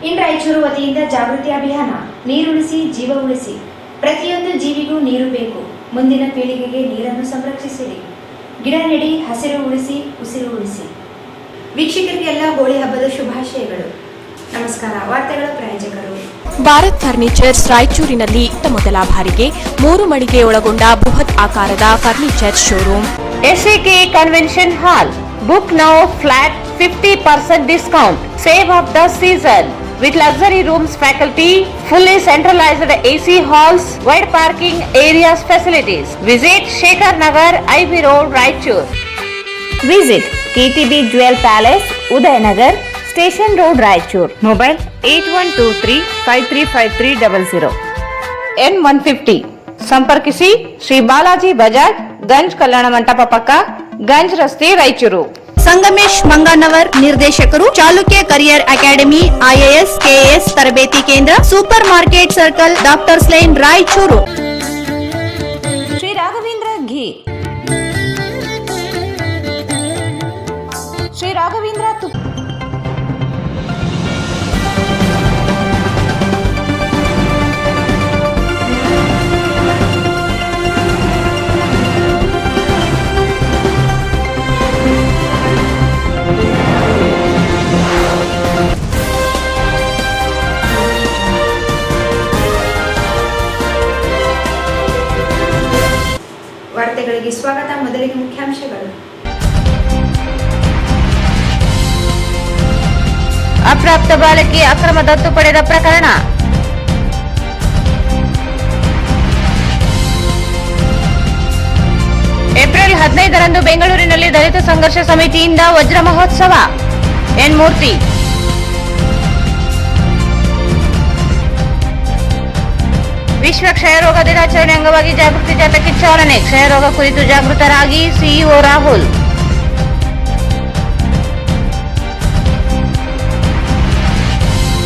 ಇನ್ ರಾಯಚೂರು ವತಿಯಿಂದ ಜಾಗೃತಿ ಅಭಿಯಾನ ನೀರುಳಿಸಿ ಜೀವ ಉಳಿಸಿ. ಪ್ರತಿಯೊಂದು ಜೀವಿಗೂ ನೀರು ಬೇಕು. ಮುಂದಿನ ಪೀಳಿಗೆಗೆ ನೀರನ್ನು ಸಂರಕ್ಷಿಸಿರಿ. ಗಿಡ ನೆಡಿ, ಹಸಿರು ಉಳಿಸಿ, ಉಸಿರು ಉಳಿಸಿ. ವೀಕ್ಷಕರಿಗೆಲ್ಲ ಹೋಳಿ ಹಬ್ಬದ ಶುಭಾಶಯಗಳು. ನಮಸ್ಕಾರ. ವಾರ್ತೆಗಳ ಪ್ರಾಯೋಜಕರು ಭಾರತ್ ಫರ್ನಿಚರ್ಸ್. ರಾಯಚೂರಿನಲ್ಲಿ ಮೊದಲ ಬಾರಿಗೆ 3 ಮಳಿಗೆ ಒಳಗೊಂಡ ಬೃಹತ್ ಆಕಾರದ furniture showroom. SAK convention hall. Book now flat 50% discount. Save of the season. With luxury rooms, faculty, fully centralized AC halls, wide parking areas, facilities. Visit Shekhar Nagar, IB Road, Raichur. Visit KTB Jewel Palace, Udayanagar, Station Road, Raichur. Mobile 8123535300. N150. ಸಂಪರ್ಕಿಸಿ ಶ್ರೀ ಬಾಲಾಜಿ ಬಜಾಜ್, ಗಂಜ್ ಕಲ್ಯಾಣ ಮಂಟಪ ಪಕ್ಕ, ಗಂಜ್ ರಸ್ತೆ, ರಾಯಚೂರು. ಸಂಗಮೇಶ್ ಮಂಗನವರ್, ನಿರ್ದೇಶಕರು, Chalukya career academy, IAS KAS ತರಬೇತಿ ಕೇಂದ್ರ, super market circle, doctors line, Raichur. Shri Raghavendra ghee. Shri Raghavendra ತುಪ್ಪ. ವಾರ್ತೆಗಳಿಗೆ ಸ್ವಾಗತ. ಮೊದಲಿಗೆ ಮುಖ್ಯಾಂಶಗಳು. ಅಪ್ರಾಪ್ತ ಬಾಲಕಿ ಅಕ್ರಮ ದತ್ತು ಪಡೆದ ಪ್ರಕರಣ. ಏಪ್ರಿಲ್ 15ರಂದು ಬೆಂಗಳೂರಿನಲ್ಲಿ ದಲಿತ ಸಂಘರ್ಷ ಸಮಿತಿಯಿಂದ ವಜ್ರ ಮಹೋತ್ಸವ. ಎನ್ ಮೂರ್ತಿ. ವಿಶ್ವ ಕ್ಷಯರೋಗ ದಿನಾಚರಣೆ ಅಂಗವಾಗಿ ಜಾಗೃತಿ ಜಾಥಾಕ್ಕೆ ಚಾಲನೆ. ಕ್ಷಯರೋಗ ಕುರಿತು ಜಾಗೃತರಾಗಿ ಸಿಇಒ ರಾಹುಲ್.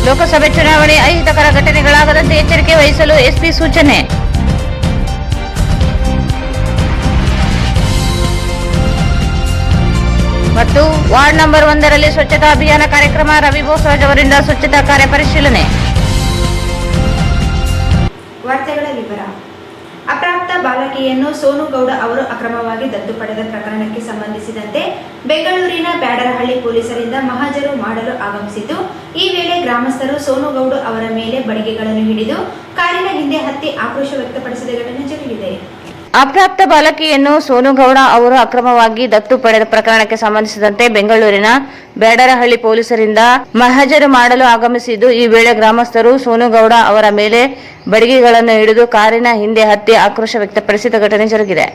ಲೋಕಸಭೆ ಚುನಾವಣೆ ಅಹಿತಕರ ಘಟನೆಗಳಾಗದಂತೆ ಎಚ್ಚರಿಕೆ ವಹಿಸಲು ಎಸ್ಪಿ ಸೂಚನೆ. ಮತ್ತು ವಾರ್ಡ್ ನಂಬರ್ 1ರಲ್ಲಿ ಸ್ವಚ್ಛತಾ ಅಭಿಯಾನ ಕಾರ್ಯಕ್ರಮ. ರವಿ ಬೋಸರಾಜ್ ಅವರಿಂದ ಸ್ವಚ್ಛತಾ ಕಾರ್ಯ ಪರಿಶೀಲನೆ. ವಾರ್ತೆಗಳ ವಿವರ. ಅಪ್ರಾಪ್ತ ಬಾಲಕಿಯನ್ನು ಸೋನು ಗೌಡ ಅವರು ಅಕ್ರಮವಾಗಿ ದತ್ತು ಪಡೆದ ಪ್ರಕರಣಕ್ಕೆ ಸಂಬಂಧಿಸಿದಂತೆ ಬೆಂಗಳೂರಿನ ಬ್ಯಾಡರಹಳ್ಳಿ ಪೊಲೀಸರಿಂದ ಮಹಜರು ಮಾಡಲು ಆಗಮಿಸಿದ್ದು, ಈ ವೇಳೆ ಗ್ರಾಮಸ್ಥರು ಸೋನು ಗೌಡ ಅವರ ಮೇಲೆ ಬಡಿಗೆಗಳನ್ನು ಹಿಡಿದು ಕಾರಿನ ಹಿಂದೆ ಹತ್ತಿ ಆಕ್ರೋಶ ವ್ಯಕ್ತಪಡಿಸಿದ ಘಟನೆ ಜರುಗಿದೆ. ಅಪ್ರಾಪ್ತ ಬಾಲಕಿಯನ್ನು ಸೋನು ಗೌಡ ಅವರು ಅಕ್ರಮವಾಗಿ ದತ್ತು ಪಡೆದ ಪ್ರಕರಣಕ್ಕೆ ಸಂಬಂಧಿಸಿದಂತೆ ಬೆಂಗಳೂರಿನ ಬ್ಯಾಡರಹಳ್ಳಿ ಪೊಲೀಸರಿಂದ ಮಹಜರು ಮಾಡಲು ಆಗಮಿಸಿದ್ದು, ಈ ವೇಳೆ ಗ್ರಾಮಸ್ಥರು ಸೋನು ಗೌಡ ಅವರ ಮೇಲೆ ಬಡಿಗೆಗಳನ್ನು ಹಿಡಿದು ಕಾರಿನ ಹಿಂದೆ ಹತ್ತಿ ಆಕ್ರೋಶ ವ್ಯಕ್ತಪಡಿಸಿದ ಘಟನೆ ಜರುಗಿದೆ.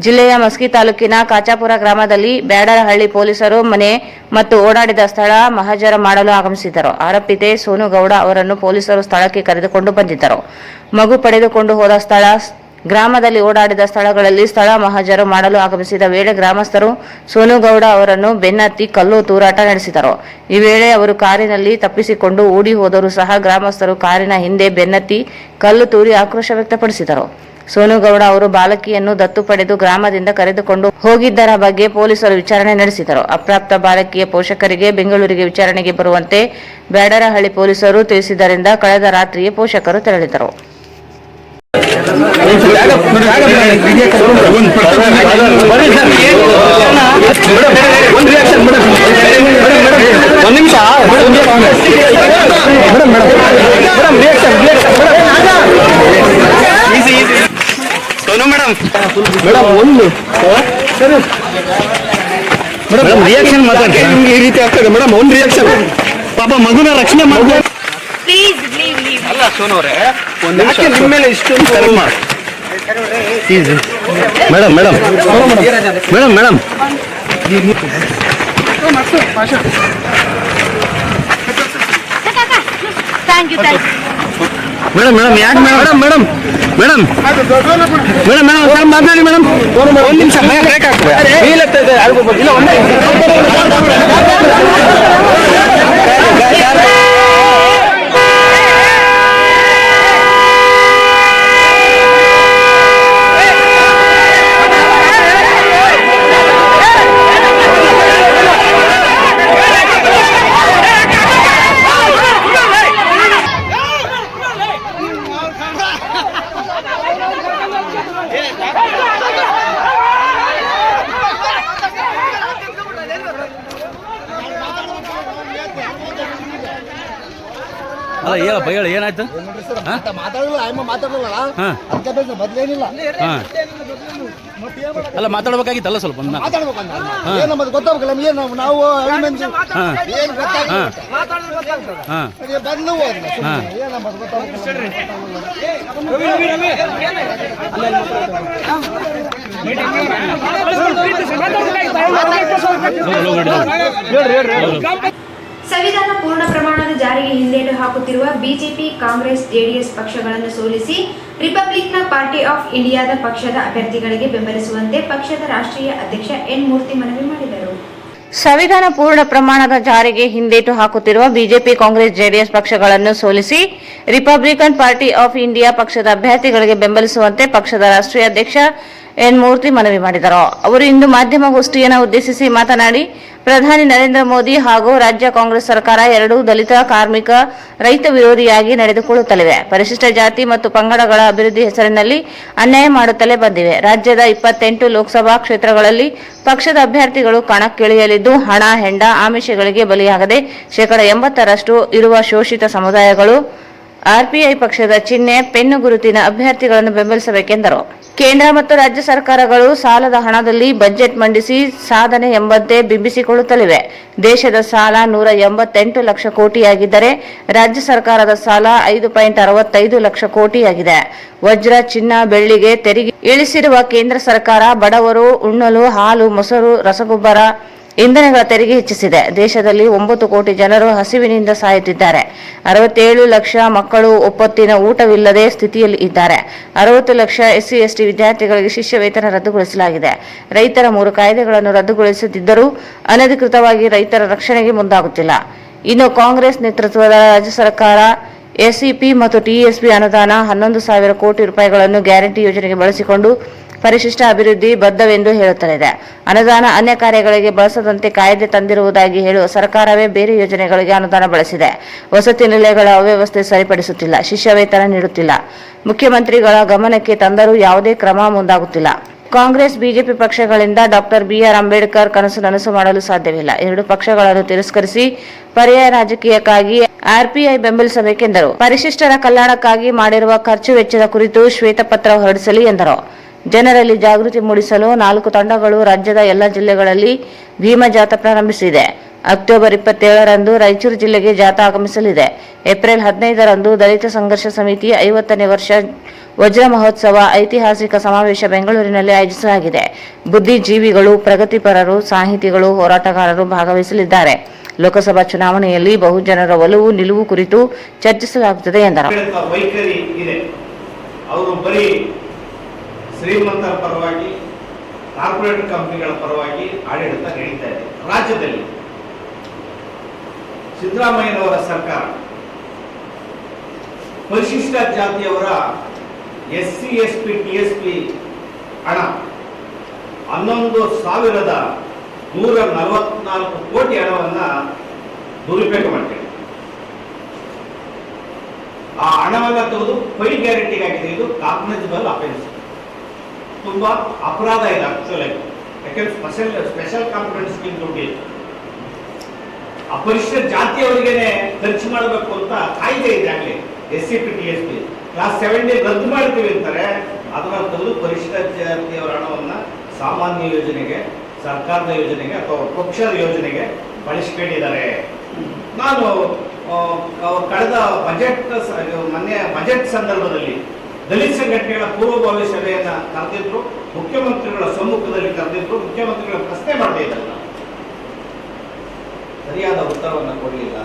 ಜಿಲ್ಲೆಯ ಮಸ್ಕಿ ತಾಲೂಕಿನ ಕಾಚಾಪುರ ಗ್ರಾಮದಲ್ಲಿ ಬ್ಯಾಡರಹಳ್ಳಿ ಪೊಲೀಸರು ಮನೆ ಮತ್ತು ಓಡಾಡಿದ ಸ್ಥಳ ಮಹಜರು ಮಾಡಲು ಆಗಮಿಸಿದ್ದರು. ಆರೋಪಿತೆ ಸೋನು ಗೌಡ ಅವರನ್ನು ಪೊಲೀಸರು ಸ್ಥಳಕ್ಕೆ ಕರೆದುಕೊಂಡು ಬಂದಿದ್ದರು. ಮಗು ಪಡೆದುಕೊಂಡು ಹೋದ ಸ್ಥಳ, ಗ್ರಾಮದಲ್ಲಿ ಓಡಾಡಿದ ಸ್ಥಳಗಳಲ್ಲಿ ಸ್ಥಳ ಮಹಜರು ಮಾಡಲು ಆಗಮಿಸಿದ ವೇಳೆ ಗ್ರಾಮಸ್ಥರು ಸೋನು ಗೌಡ ಅವರನ್ನು ಬೆನ್ನತ್ತಿ ಕಲ್ಲು ತೂರಾಟ ನಡೆಸಿದರು. ಈ ವೇಳೆ ಅವರು ಕಾರಿನಲ್ಲಿ ತಪ್ಪಿಸಿಕೊಂಡು ಓಡಿ ಹೋದರೂ ಸಹ ಗ್ರಾಮಸ್ಥರು ಕಾರಿನ ಹಿಂದೆ ಬೆನ್ನತ್ತಿ ಕಲ್ಲು ತೂರಿ ಆಕ್ರೋಶ ವ್ಯಕ್ತಪಡಿಸಿದರು. ಸೋನು ಗೌಡ ಅವರು ಬಾಲಕಿಯನ್ನು ದತ್ತು ಪಡೆದು ಗ್ರಾಮದಿಂದ ಕರೆದುಕೊಂಡು ಹೋಗಿದ್ದರ ಬಗ್ಗೆ ಪೊಲೀಸರು ವಿಚಾರಣೆ ನಡೆಸಿದರು. ಅಪ್ರಾಪ್ತ ಬಾಲಕಿಯ ಪೋಷಕರಿಗೆ ಬೆಂಗಳೂರಿಗೆ ವಿಚಾರಣೆಗೆ ಬರುವಂತೆ ಬ್ಯಾಡರಹಳ್ಳಿ ಪೊಲೀಸರು ತಿಳಿಸಿದ್ದರಿಂದ ಕಳೆದ ರಾತ್ರಿಯೇ ಪೋಷಕರು ತೆರಳಿದರು. ರಿಯಾಕ್ಷನ್ ಮಾತಾಡ್ತಾರೆ. ಈ ರೀತಿ ಆಗ್ತದೆ ಮೇಡಮ್. ಒಂದು ರಿಯಾಕ್ಷನ್. ಪಾಪ ಮಗುನ ರಕ್ಷಣೆ ಮಾಡ್ತಾರೆ. ಅಲ್ಲ ಸೋನು ಅವರೇ, ನಿಮ್ಮ ಮೇಲೆ ಇಷ್ಟೊಂದು madam madam madam madam madam madam ಯಾಕೆ madam madam madam madam madam ಸ್ವಲ್ಪ ಮಾತಾಡಿ ಮೇಡಮ್. ಒಂದು ನಿಮಿಷ ಬ್ರೇಕ್ ಆಗ್ತದೆ. ಅಲ್ಲ ಹೇಳಪ್ಪ ಹೇಳಿ ಏನಾಯ್ತು ಅಲ್ಲ ಮಾತಾಡ್ಬೇಕಾಗಿತ್ತಲ್ಲ ಸ್ವಲ್ಪ ಗೊತ್ತಾಗಲ್ಲ ನಾವು ಸಂವಿಧಾನ ಪೂರ್ಣ ಪ್ರಮಾಣದ ಜಾರಿಗೆ ಹಿಂದೇಟು ಹಾಕುತ್ತಿರುವ ಬಿಜೆಪಿ, ಕಾಂಗ್ರೆಸ್, ಜೆಡಿಎಸ್ ಪಕ್ಷಗಳನ್ನು ಸೋಲಿಸಿ ರಿಪಬ್ಲಿಕ್ ಪಾರ್ಟಿ ಆಫ್ ಇಂಡಿಯಾದ ಪಕ್ಷದ ಅಭ್ಯರ್ಥಿಗಳಿಗೆ ಬೆಂಬಲಿಸುವಂತೆ ಪಕ್ಷದ ರಾಷ್ಟ್ರೀಯ ಅಧ್ಯಕ್ಷ ಎನ್ ಮೂರ್ತಿ ಮನವಿ ಮಾಡಿದರು. ಸಂವಿಧಾನ ಪೂರ್ಣ ಪ್ರಮಾಣದ ಜಾರಿಗೆ ಹಿಂದೇಟು ಹಾಕುತ್ತಿರುವ ಬಿಜೆಪಿ, ಕಾಂಗ್ರೆಸ್, ಜೆಡಿಎಸ್ ಪಕ್ಷಗಳನ್ನು ಸೋಲಿಸಿ ರಿಪಬ್ಲಿಕನ್ ಪಾರ್ಟಿ ಆಫ್ ಇಂಡಿಯಾ ಪಕ್ಷದ ಅಭ್ಯರ್ಥಿಗಳಿಗೆ ಬೆಂಬಲಿಸುವಂತೆ ಪಕ್ಷದ ರಾಷ್ಟ್ರೀಯ ಅಧ್ಯಕ್ಷ ಎನ್ ಮೂರ್ತಿ ಮನವಿ ಮಾಡಿದರು. ಅವರು ಇಂದು ಮಾಧ್ಯಮಗೋಷ್ಠಿಯನ್ನು ಉದ್ದೇಶಿಸಿ ಮಾತನಾಡಿ, ಪ್ರಧಾನಿ ನರೇಂದ್ರ ಮೋದಿ ಹಾಗೂ ರಾಜ್ಯ ಕಾಂಗ್ರೆಸ್ ಸರ್ಕಾರ ಎರಡೂ ದಲಿತ, ಕಾರ್ಮಿಕ, ರೈತ ವಿರೋಧಿಯಾಗಿ ನಡೆದುಕೊಳ್ಳುತ್ತಲಿವೆ. ಪರಿಶಿಷ್ಟ ಜಾತಿ ಮತ್ತು ಪಂಗಡಗಳ ಅಭಿವೃದ್ಧಿ ಹೆಸರಿನಲ್ಲಿ ಅನ್ಯಾಯ ಮಾಡುತ್ತಲೇ ಬಂದಿವೆ. ರಾಜ್ಯದ 28 ಲೋಕಸಭಾ ಕ್ಷೇತ್ರಗಳಲ್ಲಿ ಪಕ್ಷದ ಅಭ್ಯರ್ಥಿಗಳು ಕಣಕ್ಕಿಳಿಯಲಿದ್ದು, ಹಣ, ಹೆಂಡ, ಆಮಿಷಗಳಿಗೆ ಬಲಿಯಾಗದೆ 80% ಇರುವ ಶೋಷಿತ ಸಮುದಾಯಗಳು ಆರ್ಪಿಐ ಪಕ್ಷದ ಚಿಹ್ನೆ, ಪೆನ್ನು ಗುರುತಿನ ಅಭ್ಯರ್ಥಿಗಳನ್ನು ಬೆಂಬಲಿಸಬೇಕೆಂದರು. ಕೇಂದ್ರ ಮತ್ತು ರಾಜ್ಯ ಸರ್ಕಾರಗಳು ಸಾಲದ ಹಣದಲ್ಲಿ ಬಜೆಟ್ ಮಂಡಿಸಿ ಸಾಧನೆ ಎಂಬಂತೆ ಬಿಂಬಿಸಿಕೊಳ್ಳುತ್ತಲಿವೆ. ದೇಶದ ಸಾಲ 188 ಲಕ್ಷ ಕೋಟಿಯಾಗಿದ್ದರೆ ರಾಜ್ಯ ಸರ್ಕಾರದ ಸಾಲ 5.65 ಲಕ್ಷ ಕೋಟಿಯಾಗಿದೆ. ವಜ್ರ, ಚಿನ್ನ, ಬೆಳ್ಳಿಗೆ ತೆರಿಗೆ ಇಳಿಸಿರುವ ಕೇಂದ್ರ ಸರ್ಕಾರ ಬಡವರು ಉಣ್ಣಲು ಹಾಲು, ಮೊಸರು, ರಸಗೊಬ್ಬರ, ಇಂಧನಗಳ ತೆರಿಗೆ ಹೆಚ್ಚಿಸಿದೆ. ದೇಶದಲ್ಲಿ 9 ಕೋಟಿ ಜನರು ಹಸಿವಿನಿಂದ ಸಾಯುತ್ತಿದ್ದಾರೆ. 67 ಲಕ್ಷ ಮಕ್ಕಳು ಒಪ್ಪತ್ತಿನ ಊಟವಿಲ್ಲದೆ ಸ್ಥಿತಿಯಲ್ಲಿ ಇದ್ದಾರೆ. 60 ಲಕ್ಷ SC ST ವಿದ್ಯಾರ್ಥಿಗಳಿಗೆ ಶಿಷ್ಯ ವೇತನ ರದ್ದುಗೊಳಿಸಲಾಗಿದೆ. ರೈತರ 3 ಕಾಯ್ದೆಗಳನ್ನು ರದ್ದುಗೊಳಿಸುತ್ತಿದ್ದರೂ ಅನಧಿಕೃತವಾಗಿ ರೈತರ ರಕ್ಷಣೆಗೆ ಮುಂದಾಗುತ್ತಿಲ್ಲ. ಇನ್ನು ಕಾಂಗ್ರೆಸ್ ನೇತೃತ್ವದ ರಾಜ್ಯ ಸರ್ಕಾರ SEP ಮತ್ತು TSP ಅನುದಾನ 11,000 ಕೋಟಿ ರೂಪಾಯಿಗಳನ್ನು ಗ್ಯಾರಂಟಿ ಯೋಜನೆಗೆ ಬಳಸಿಕೊಂಡು ಪರಿಶಿಷ್ಟ ಅಭಿವೃದ್ಧಿ ಬದ್ಧವೆಂದು ಹೇಳುತ್ತಲಿದೆ. ಅನುದಾನ ಅನ್ಯ ಕಾರ್ಯಗಳಿಗೆ ಬಳಸದಂತೆ ಕಾಯ್ದೆ ತಂದಿರುವುದಾಗಿ ಹೇಳುವ ಸರ್ಕಾರವೇ ಬೇರೆ ಯೋಜನೆಗಳಿಗೆ ಅನುದಾನ ಬಳಸಿದೆ. ವಸತಿ ನಿಲಯಗಳ ಅವ್ಯವಸ್ಥೆ ಸರಿಪಡಿಸುತ್ತಿಲ್ಲ, ಶಿಷ್ಯ ವೇತನ ನೀಡುತ್ತಿಲ್ಲ. ಮುಖ್ಯಮಂತ್ರಿಗಳ ಗಮನಕ್ಕೆ ತಂದರೂ ಯಾವುದೇ ಕ್ರಮ ಮುಂದಾಗುತ್ತಿಲ್ಲ. ಕಾಂಗ್ರೆಸ್, ಬಿಜೆಪಿ ಪಕ್ಷಗಳಿಂದ ಡಾಕ್ಟರ್ BR ಅಂಬೇಡ್ಕರ್ ಕನಸು ನನಸು ಮಾಡಲು ಸಾಧ್ಯವಿಲ್ಲ. 2 ಪಕ್ಷಗಳನ್ನು ತಿರಸ್ಕರಿಸಿ ಪರ್ಯಾಯ ರಾಜಕೀಯಕ್ಕಾಗಿ ಆರ್ಪಿಐ ಬೆಂಬಲಿಸಬೇಕೆಂದರು. ಪರಿಶಿಷ್ಟರ ಕಲ್ಯಾಣಕ್ಕಾಗಿ ಮಾಡಿರುವ ಖರ್ಚು ವೆಚ್ಚದ ಕುರಿತು ಶ್ವೇತಪತ್ರ ಹೊರಡಿಸಲಿ ಎಂದರು. ಜನರಲ್ಲಿ ಜಾಗೃತಿ ಮೂಡಿಸಲು 4 ತಂಡಗಳು ರಾಜ್ಯದ ಎಲ್ಲ ಜಿಲ್ಲೆಗಳಲ್ಲಿ ಭೀಮ ಜಾಥಾ ಪ್ರಾರಂಭಿಸಿದೆ. ಅಕ್ಟೋಬರ್ 27ರಂದು ರಾಯಚೂರು ಜಿಲ್ಲೆಗೆ ಜಾಥಾ ಆಗಮಿಸಲಿದೆ. ಏಪ್ರಿಲ್ 15ರಂದು ದಲಿತ ಸಂಘರ್ಷ ಸಮಿತಿ 50ನೇ ವರ್ಷ ವಜ್ರ ಮಹೋತ್ಸವ ಐತಿಹಾಸಿಕ ಸಮಾವೇಶ ಬೆಂಗಳೂರಿನಲ್ಲಿ ಆಯೋಜಿಸಲಾಗಿದೆ. ಬುದ್ಧಿಜೀವಿಗಳು, ಪ್ರಗತಿಪರರು, ಸಾಹಿತಿಗಳು, ಹೋರಾಟಗಾರರು ಭಾಗವಹಿಸಲಿದ್ದಾರೆ. ಲೋಕಸಭಾ ಚುನಾವಣೆಯಲ್ಲಿ ಬಹುಜನರ ಒಲವು ನಿಲುವು ಕುರಿತು ಚರ್ಚಿಸಲಾಗುತ್ತದೆ ಎಂದರು. ಶ್ರೀಮಂತರ ಪರವಾಗಿ, ಕಾರ್ಪೊರೇಟ್ ಕಂಪನಿಗಳ ಪರವಾಗಿ ಆಡಳಿತ ನಡೀತಾ ಇದೆ. ರಾಜ್ಯದಲ್ಲಿ ಸಿದ್ದರಾಮಯ್ಯನವರ ಸರ್ಕಾರ ಪರಿಶಿಷ್ಟ ಜಾತಿಯವರ SC ST TSP ಹಣ 11,144 ಕೋಟಿ ಹಣವನ್ನ ದುರುಪಯೋಗ ಮಾಡ್ತಾರೆ. ಆ ಹಣವನ್ನ ತೆಗೆದು ಪೈ ಗ್ಯಾರಂಟಿಗಾಗಿದೆ. ಇದು ಕಾಗ್ನಿಸಬಲ್ ಅಫೆನ್ಸ್, ತುಂಬಾ ಅಪರಾಧ ಇದೆ ಆಕ್ಚುಲಿ. ಯಾಕೆಂದ್ರೆ ಸ್ಪೆಷಲ್ ಕಾಂಪೊನೆಂಟ್ ಸ್ಕೀಮ್ ದುಡ್ಡಿಲ್ಲ. ಅಪರಿಶಿಷ್ಟ ಜಾತಿಯವರಿಗೇನೆ ಖರ್ಚು ಮಾಡಬೇಕು ಅಂತ ಕಾಯ್ದೆ ಇದೆ. ಆಗಲಿ SCP TSP ಕ್ಲಾಸ್ 70 ರದ್ದು ಮಾಡ್ತೀವಿ ಅಂತಾರೆ. ಅದನ್ನ ತೆಗೆದು ಪರಿಶಿಷ್ಟ ಜಾತಿಯವರ ಹಣವನ್ನ ಸಾಮಾನ್ಯ ಯೋಜನೆಗೆ, ಸರ್ಕಾರದ ಯೋಜನೆಗೆ ಅಥವಾ ಪಕ್ಷದ ಯೋಜನೆಗೆ ಬಳಸ್ಕೊಂಡಿದ್ದಾರೆ. ನಾನು ಕಳೆದ ಮೊನ್ನೆ ಬಜೆಟ್ ಸಂದರ್ಭದಲ್ಲಿ ದಲಿತ ಸಂಘಟನೆಗಳ ಪೂರ್ವಭಾವಿ ಸಭೆಯನ್ನ ಕರೆದಿದ್ರು. ಮುಖ್ಯಮಂತ್ರಿಗಳ ಸಮ್ಮುಖದಲ್ಲಿ ಕರೆದಿದ್ರು. ಮುಖ್ಯಮಂತ್ರಿಗಳ ಪ್ರಶ್ನೆ ಮಾಡದೇ ಇದ್ದಲ್ಲ, ಸರಿಯಾದ ಉತ್ತರವನ್ನು ಕೊಡಲಿಲ್ಲ.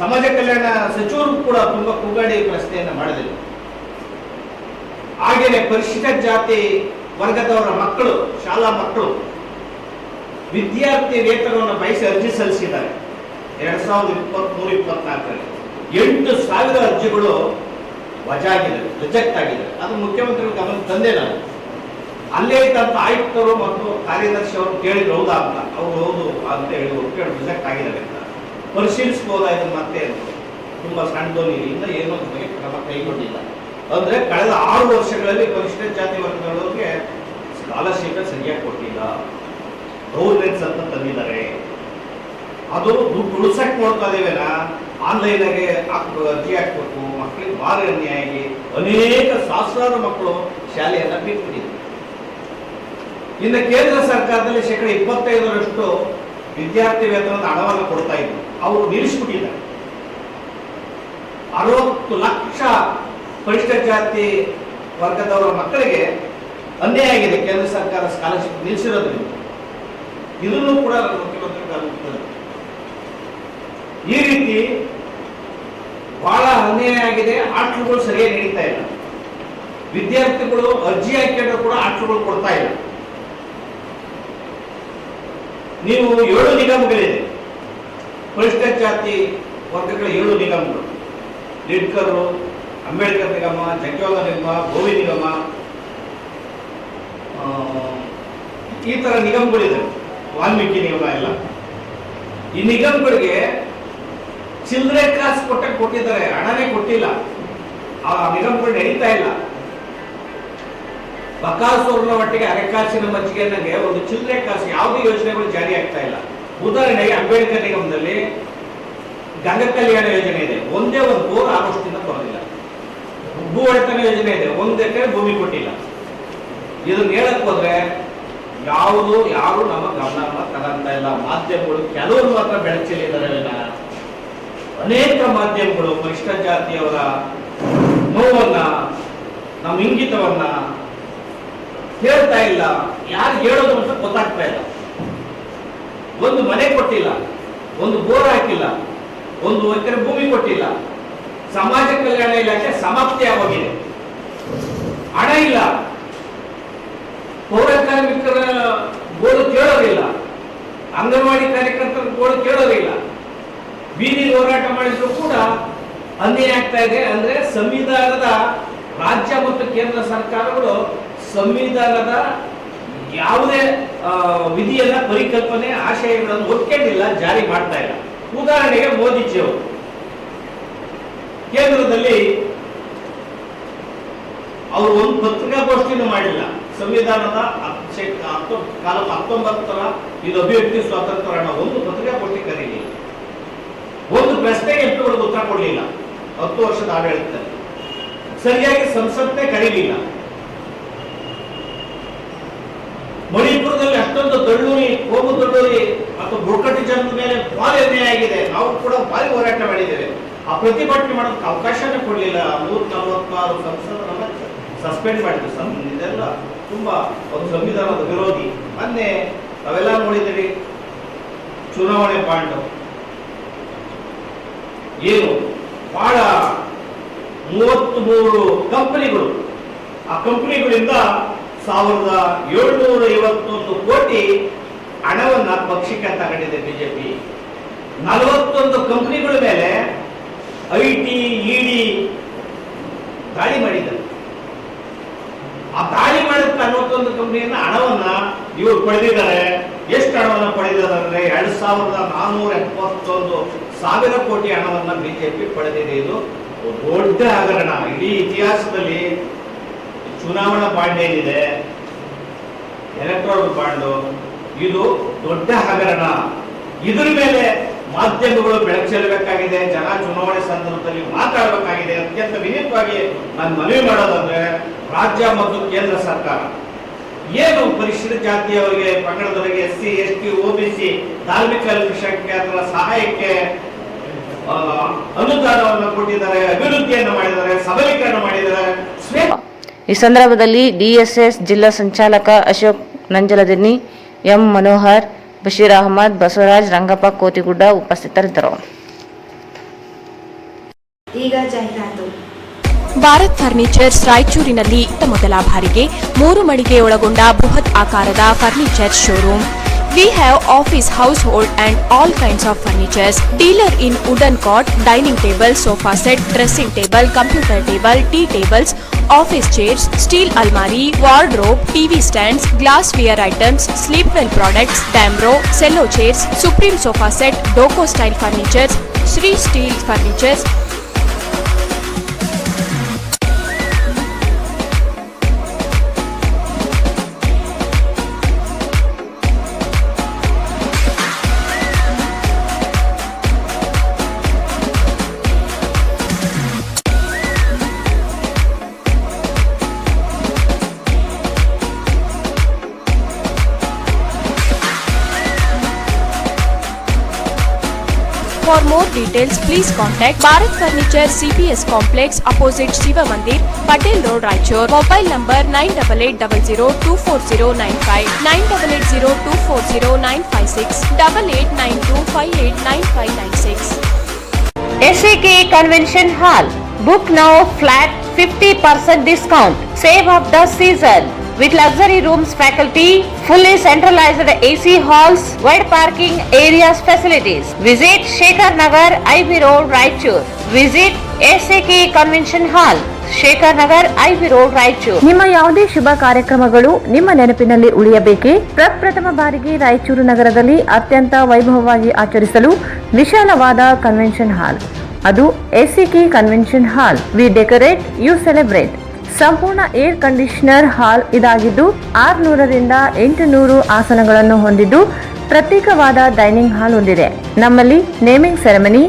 ಸಮಾಜ ಕಲ್ಯಾಣ ಸಚಿವರು ಕೂಡ ತುಂಬಾ ಕೂಗಾಡಿ ಪ್ರಶ್ನೆಯನ್ನ ಮಾಡಿದರು. ಹಾಗೇನೆ ಪರಿಶಿಷ್ಟ ಜಾತಿ ವರ್ಗದವರ ಮಕ್ಕಳು, ಶಾಲಾ ಮಕ್ಕಳು ವಿದ್ಯಾರ್ಥಿ ವೇತನವನ್ನು ಬಯಸಿ ಅರ್ಜಿ ಸಲ್ಲಿಸಿದ್ದಾರೆ. 2023-24ರಲ್ಲಿ 8,000 ಅರ್ಜಿಗಳು ವಜಾಗಿದೆ, ರಿಜೆಕ್ಟ್ ಆಗಿದೆ. ಅದು ಮುಖ್ಯಮಂತ್ರಿಗಳ ಗಮನ ತಂದೆ. ನಾನು ಅಲ್ಲೇ ಇದ್ದಂತ ಆಯುಕ್ತರು ಮತ್ತು ಕಾರ್ಯದರ್ಶಿ ಅವರು ಕೇಳಿದ್ರು ಹೌದಾ ಅಂತ. ಅವ್ರು ಹೌದು ಅಂತ ಹೇಳಿ ರಿಜೆಕ್ಟ್ ಆಗಿದೆ ಅಂತ ಪರಿಶೀಲಿಸಬಹುದಾ ಇದನ್ನು ಮತ್ತೆ ತುಂಬಾ ಸಣ್ಣ ಧ್ವನಿಯಿಂದ ಏನೋ ಕ್ರಮ ಕೈಗೊಂಡಿಲ್ಲ. ಅಂದ್ರೆ ಕಳೆದ 6 ವರ್ಷಗಳಲ್ಲಿ ಪರಿಶಿಷ್ಟ ಜಾತಿ ವರ್ಗದವರಿಗೆ ಸ್ಕಾಲರ್ಶಿಪ್ ಸರಿಯಾಗಿ ಕೊಟ್ಟಿಲ್ಲ. ಗೌರ್ಮೆಂಟ್ಸ್ ಅಂತ ತಂದಿದ್ದಾರೆ. ಅದು ದುಡ್ಡು ಉಳಿಸಕ್ಕೆ ನೋಡ್ತಾ ಇದ್ದೇವೆನಾ ಆನ್ಲೈನಾಗೆ ಹಾಕ್ಬೇಕು, ಅರ್ಜಿ ಹಾಕ್ಬೇಕು, ಮಕ್ಕಳಿಗೆ ಭಾರಿ ಅನ್ಯಾಯ ಆಗಿ ಅನೇಕ ಸಹಸ್ರಾರು ಮಕ್ಕಳು ಶಾಲೆಯನ್ನ ಬಿಟ್ಬಿಟ್ಟಿದ್ದಾರೆ. ಇನ್ನು ಕೇಂದ್ರ ಸರ್ಕಾರದಲ್ಲಿ 25% ವಿದ್ಯಾರ್ಥಿ ವೇತನದ ಹಣವನ್ನು ಕೊಡ್ತಾ ಇದ್ರು, ಅವರು ನಿಲ್ಲಿಸ್ಬಿಟ್ಟಿದ್ದಾರೆ. 60 ಲಕ್ಷ ಪರಿಷ್ಠ ಜಾತಿ ವರ್ಗದವರ ಮಕ್ಕಳಿಗೆ ಅನ್ಯಾಯ ಆಗಿದೆ ಕೇಂದ್ರ ಸರ್ಕಾರ ಸ್ಕಾಲರ್ಶಿಪ್ ನಿಲ್ಲಿಸಿರೋದ್ರಿಂದ. ಇದನ್ನು ಕೂಡ ಮುಖ್ಯಮಂತ್ರಿ ಗಮನಿಸ್ತಾರೆ. ಈ ರೀತಿ ಬಹಳ ಅನ್ಯಾಯ ಆಗಿದೆ. ಹಾಸ್ಟೆಲ್ಗಳು ಸರಿಯಾಗಿ ನಡೀತಾ ಇಲ್ಲ. ವಿದ್ಯಾರ್ಥಿಗಳು ಅರ್ಜಿ ಹಾಕಿದ್ರು ಕೂಡ ಹಾಸ್ಟೆಲ್ಗಳು ಕೊಡ್ತಾ ಇಲ್ಲ. ನೀವು 7 ನಿಗಮಗಳಿದೆ, ಪರಿಷ್ಠ ಜಾತಿ ವರ್ಗಗಳ 7 ನಿಗಮಗಳು, ಲಿಡ್ಕರ್, ಅಂಬೇಡ್ಕರ್ ನಿಗಮ, ಜಗ್ಗೇವಾಲ ನಿಗಮ, ಗೋವಿ ನಿಗಮ, ಈ ತರ ನಿಗಮಗಳಿದೆ, ವಾಲ್ಮೀಕಿ ನಿಗಮ ಎಲ್ಲ. ಈ ನಿಗಮಗಳಿಗೆ ಚಿಲ್ಲರೆ ಕಾಸು ಕೊಟ್ಟಿದ್ದಾರೆ, ಹಣನೇ ಕೊಟ್ಟಿಲ್ಲ. ಆ ನಿಗಮಗಳು ನಡೀತಾ ಇಲ್ಲ. ಬಕಾಸೂರಿನ ಒಟ್ಟಿಗೆ ಅರೆಕಾಸಿನ ಮಜ್ಜಿಗೆ ನನಗೆ ಒಂದು ಚಿಲ್ಲರೆ ಕಾಸು ಯಾವುದೇ ಯೋಜನೆಗಳು ಜಾರಿ ಆಗ್ತಾ ಇಲ್ಲ. ಉದಾಹರಣೆಗೆ ಅಂಬೇಡ್ಕರ್ ನಿಗಮದಲ್ಲಿ ಗಂಗಾ ಕಲ್ಯಾಣ ಯೋಜನೆ ಇದೆ, ಒಂದೇ ಒಂದು ಬೋರ್ ಆಗೋಷ್ಟಿಂದ ಬರೋದಿಲ್ಲ. ಭೂ ಒಡೆತನ ಯೋಜನೆ ಇದೆ, 1 ಎಕರೆ ಭೂಮಿ ಕೊಟ್ಟಿಲ್ಲ. ಇದನ್ನ ಹೇಳಕ್ ಹೋದ್ರೆ ಯಾರು ನಮ್ಮ ಗಮನ ತಗೊಂತ ಇಲ್ಲ. ಮಾಧ್ಯಮಗಳು ಕೆಲವರು ಮಾತ್ರ ಬೆಳಚಲಿದ್ದಾರೆ. ಅನೇಕ ಮಾಧ್ಯಮಗಳು ಪರಿಷ್ಠ ಜಾತಿಯವರ ನೋವನ್ನ, ನಮ್ಮ ಇಂಗಿತವನ್ನ ಹೇಳ್ತಾ ಇಲ್ಲ. ಯಾರು ಹೇಳೋದು ಅಂತ ಗೊತ್ತಾಗ್ತಾ ಇಲ್ಲ. ಒಂದು ಮನೆ ಕೊಟ್ಟಿಲ್ಲ, ಒಂದು ಬೋರ್ ಹಾಕಿಲ್ಲ, 1 ಎಕರೆ ಭೂಮಿ ಕೊಟ್ಟಿಲ್ಲ. ಸಮಾಜ ಕಲ್ಯಾಣ ಇಲಾಖೆ ಸಮಾಪ್ತಿ ಆಗೋಗಿದೆ, ಹಣ ಇಲ್ಲ. ಪೌರ ಕಾರ್ಮಿಕರ ಗೋಳು ಕೇಳೋದಿಲ್ಲ, ಅಂಗನವಾಡಿ ಕಾರ್ಯಕರ್ತರ ಗೋಳು ಕೇಳೋದಿಲ್ಲ. ಬೀದಿ ಹೋರಾಟ ಮಾಡಿದ್ರು ಕೂಡ ಅನ್ಯಾಯ ಆಗ್ತಾ ಇದೆ. ಅಂದ್ರೆ ಸಂವಿಧಾನದ ರಾಜ್ಯ ಮತ್ತು ಕೇಂದ್ರ ಸರ್ಕಾರಗಳು ಸಂವಿಧಾನದ ಯಾವುದೇ ವಿಧಿಯನ್ನ, ಪರಿಕಲ್ಪನೆ, ಆಶಯಗಳನ್ನು ಒಪ್ಕೊಂಡಿಲ್ಲ, ಜಾರಿ ಮಾಡ್ತಾ ಇಲ್ಲ. ಉದಾಹರಣೆಗೆ ಮೋದಿಜಿಯವರು ಕೇಂದ್ರದಲ್ಲಿ ಅವರು ಒಂದು ಪತ್ರಿಕಾಗೋಷ್ಠಿನೂ ಮಾಡಿಲ್ಲ. ಸಂವಿಧಾನದ ಕಾಲ 19ರ ಇದು ಅಭಿವ್ಯಕ್ತಿ ಸ್ವಾತಂತ್ರ್ಯ ಅನ್ನೋ ಒಂದು ಪತ್ರಿಕಾಗೋಷ್ಠಿ ಕರೀಲಿಲ್ಲ. ಒಂದು ಪ್ರಶ್ನೆಗೆ ಎಂಟುಗಳಿಗೆ ಉತ್ತರ ಕೊಡಲಿಲ್ಲ. 10 ವರ್ಷದ ಆಡಳಿತದಲ್ಲಿ ಸರಿಯಾಗಿ ಸಂಸತ್ತೇ ಕರೀಲಿಲ್ಲ. ಮಣಿಪುರದಲ್ಲಿ ಅಷ್ಟೊಂದು ದಳ್ಳೂರಿ, ಕೋಮು ದಳ್ಳೂರಿ ಮತ್ತು ಬುಡಕಟ್ಟು ಜನದ ಮೇಲೆ ಭಾರಿ ಅನ್ಯಾಯ ಆಗಿದೆ. ನಾವು ಕೂಡ ಭಾರಿ ಹೋರಾಟ ಮಾಡಿದ್ದೇವೆ. ಆ ಪ್ರತಿಭಟನೆ ಮಾಡೋದಕ್ಕೆ ಅವಕಾಶನೇ ಕೊಡಲಿಲ್ಲ. 146 ಸಂಸದರನ್ನ ಸಸ್ಪೆಂಡ್ ಮಾಡಿದ್ರು. ಇದೆಲ್ಲ ತುಂಬಾ ಒಂದು ಸಂವಿಧಾನದ ವಿರೋಧಿ. ಮೊನ್ನೆ ನಾವೆಲ್ಲ ನೋಡಿದ್ದೀವಿ, ಚುನಾವಣೆ ಬಾಂಡ್ ಏನು ಬಹಳ 33 ಕಂಪನಿಗಳು, ಆ ಕಂಪನಿಗಳಿಂದ 1751 ಕೋಟಿ ಹಣವನ್ನ ಪಕ್ಷಕ್ಕೆ ತಗೊಂಡಿದೆ ಬಿಜೆಪಿ. 41 ಕಂಪನಿಗಳ ಮೇಲೆ IT, ED ದಾಳಿ ಮಾಡಿದ್ದಾರೆ. ಆ ದಾಳಿ ಮಾಡಿದ 41 ಕಂಪನಿಯನ್ನ ಹಣವನ್ನ ಇವರು ಪಡೆದಿದ್ದಾರೆ. ಎಷ್ಟು ಹಣವನ್ನ ಪಡೆದಿದ್ದಾರೆ ಅಂದ್ರೆ 2471,000 ಕೋಟಿ ಹಣವನ್ನ ಬಿಜೆಪಿ ಪಡೆದಿದೆ. ಇದು ದೊಡ್ಡ ಹಗರಣ. ಇಡೀ ಇತಿಹಾಸದಲ್ಲಿ ಚುನಾವಣಾ ಬಾಂಡ್ ಏನಿದೆ, ಎಲೆಕ್ಟ್ರಾಲ್ ಬಾಂಡು, ಇದು ದೊಡ್ಡ ಹಗರಣ. ಇದ್ರ ಮೇಲೆ ಮಾಧ್ಯಮಗಳು ಬೆಳಕು ಚೆಲ್ಲಬೇಕಾಗಿದೆ. ಜನ ಚುನಾವಣೆ ಸಂದರ್ಭದಲ್ಲಿ ಮಾತಾಡಬೇಕಾಗಿದೆ. ಅತ್ಯಂತ ವಿನೀತವಾಗಿ ನಾನು ಮನವಿ ಮಾಡೋದಂದ್ರೆ, ರಾಜ್ಯ ಮತ್ತು ಕೇಂದ್ರ ಸರ್ಕಾರ ಏನು ಪರಿಶಿಷ್ಟ ಜಾತಿಯವರಿಗೆ, ಪಂಗಡದವರಿಗೆ, SC, ST, OBC, ಧಾರ್ಮಿಕ ಅಲ್ಪಸಂಖ್ಯಾತರ ಸಹಾಯಕ್ಕೆ ಅನುದಾನವನ್ನು ಕೊಟ್ಟಿದ್ದಾರೆ, ಅಭಿವೃದ್ಧಿಯನ್ನು ಮಾಡಿದ್ದಾರೆ, ಸಬಲೀಕರಣ ಮಾಡಿದ್ದಾರೆ. ಈ ಸಂದರ್ಭದಲ್ಲಿ DSS ಜಿಲ್ಲಾ ಸಂಚಾಲಕ ಅಶೋಕ್ ನಂಜಲದಿನ್ನಿ, ಎಂ ಮನೋಹರ್, ಬಶೀರ್ ಅಹಮದ್, ಬಸವರಾಜ್, ರಂಗಪ್ಪ ಕೋತಿಗುಡ್ಡ ಉಪಸ್ಥಿತರಿದ್ದರು. ಈಗ ಜಾಹೀರಾತು. ಭಾರತ್ ಫರ್ನಿಚರ್ಸ್ ರಾಯಚೂರಿನಲ್ಲಿ ಇತ್ತ ಮೊದಲ ಬಾರಿಗೆ 3 ಮಳಿಗೆ ಒಳಗೊಂಡ ಬೃಹತ್ ಆಕಾರದ furniture showroom. We have office, household and all kinds of furnitures. Dealer in wooden cot, dining table, sofa set, dressing table, computer table, tea tables, office chairs, steel almari, wardrobe, TV stands, glassware items, sleepwell products, Damro, cello chairs, Supreme sofa set, Doco style furnitures, Sri Steel furnitures. more details, please contact Bharat Furniture CPS Complex opposite Shiva Mandir, Patel Road, Raichur. Mobile number 9880240959, 9880240956, 8892589596. SAK Convention Hall. Book now flat 50% discount. Save of the season. With luxury rooms, faculty, fully centralized AC halls, wide parking areas facilities. Visit Shekhar Nagar, IB Road, Raichur. Visit SAK Convention Hall, Shekhar Nagar, IB Road, Raichur. ನಿಮ್ಮ ಯಾವುದೇ ಶುಭ ಕಾರ್ಯಕ್ರಮಗಳು ನಿಮ್ಮ ನೆನಪಿನಲ್ಲಿ ಉಳಿಯಬೇಕೇ? ಪ್ರಪ್ರಥಮ ಬಾರಿಗೆ ರಾಯಚೂರು ನಗರದಲ್ಲಿ ಅತ್ಯಂತ ವೈಭವವಾಗಿ ಆಚರಿಸಲು ವಿಶಾಲವಾದ ಕನ್ವೆನ್ಷನ್ ಹಾಲ್, ಅದು SAK convention hall. We decorate, you celebrate. ಸಂಪೂರ್ಣ ಏರ್ ಕಂಡೀಷನರ್ ಹಾಲ್ ಇದಾಗಿದ್ದು 600ರಿಂದ 800 ಆಸನಗಳನ್ನು ಹೊಂದಿದ್ದು ಪ್ರತ್ಯೇಕವಾದ ಡೈನಿಂಗ್ ಹಾಲ್ ಹೊಂದಿದೆ. ನಮ್ಮಲ್ಲಿ naming ceremony,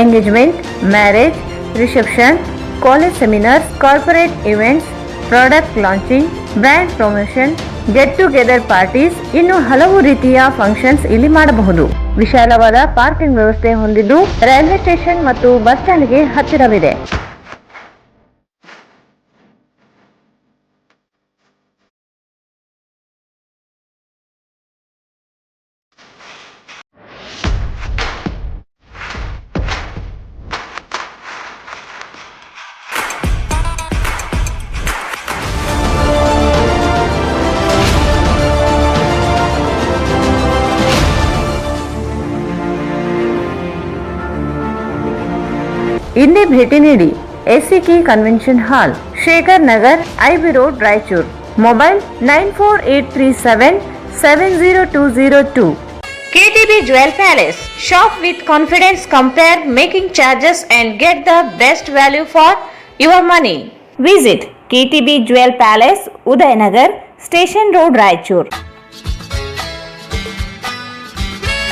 engagement, marriage, reception, college seminars, corporate events, product launching, brand promotion, get together parties, ಇನ್ನು ಹಲವು ರೀತಿಯ ಫಂಕ್ಷನ್ಸ್ ಇಲ್ಲಿ ಮಾಡಬಹುದು. ವಿಶಾಲವಾದ ಪಾರ್ಕಿಂಗ್ ವ್ಯವಸ್ಥೆ ಹೊಂದಿದ್ದು ರೈಲ್ವೆ ಸ್ಟೇಷನ್ ಮತ್ತು ಬಸ್ ಸ್ಟ್ಯಾಂಡ್ಗೆ ಹತ್ತಿರವಿದೆ. ಇಂದೇ ಭೇಟಿ ನೀಡಿ SAK convention hall, Shekhar Nagar, IB road, Raichur. Mobile 9483770202. KTB Jewel Palace. Shop with confidence, compare making charges and get the best value for your money. Visit KTB Jewel Palace, Udayanagar, Station Road, Raichur.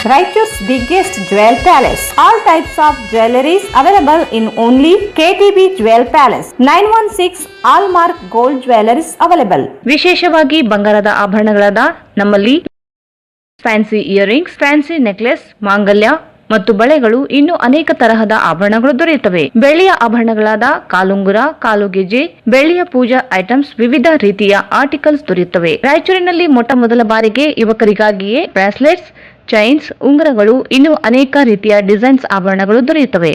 Raichur's biggest jewel palace. All types of jewelries available in only KTB Jewel Palace. 916 Allmark Gold Jewelries available. ವಿಶೇಷವಾಗಿ ಬಂಗಾರದ ಆಭರಣಗಳಾದ ನಮ್ಮಲ್ಲಿ fancy earrings, fancy necklace, ಮಾಂಗಲ್ಯ ಮತ್ತು ಬಳೆಗಳು, ಇನ್ನು ಅನೇಕ ತರಹದ ಆಭರಣಗಳು ದೊರೆಯುತ್ತವೆ. ಬೆಳ್ಳಿಯ ಆಭರಣಗಳಾದ ಕಾಲುಂಗುರ, ಕಾಲುಗೆಜೆ, ಬೆಳ್ಳಿಯ ಪೂಜಾ ಐಟಮ್ಸ್, ವಿವಿಧ ರೀತಿಯ ಆರ್ಟಿಕಲ್ಸ್ ದೊರೆಯುತ್ತವೆ. ರಾಯಚೂರಿನಲ್ಲಿ ಮೊಟ್ಟ ಮೊದಲ ಬಾರಿಗೆ ಯುವಕರಿಗಾಗಿಯೇ ಬ್ರಾಸ್ಲೆಟ್ಸ್, ಚೈನ್ಸ್, ಉಂಗುರಗಳು, ಇನ್ನು ಅನೇಕ ರೀತಿಯ ಡಿಸೈನ್ಸ್ ಆಭರಣಗಳು ದೊರೆಯುತ್ತವೆ.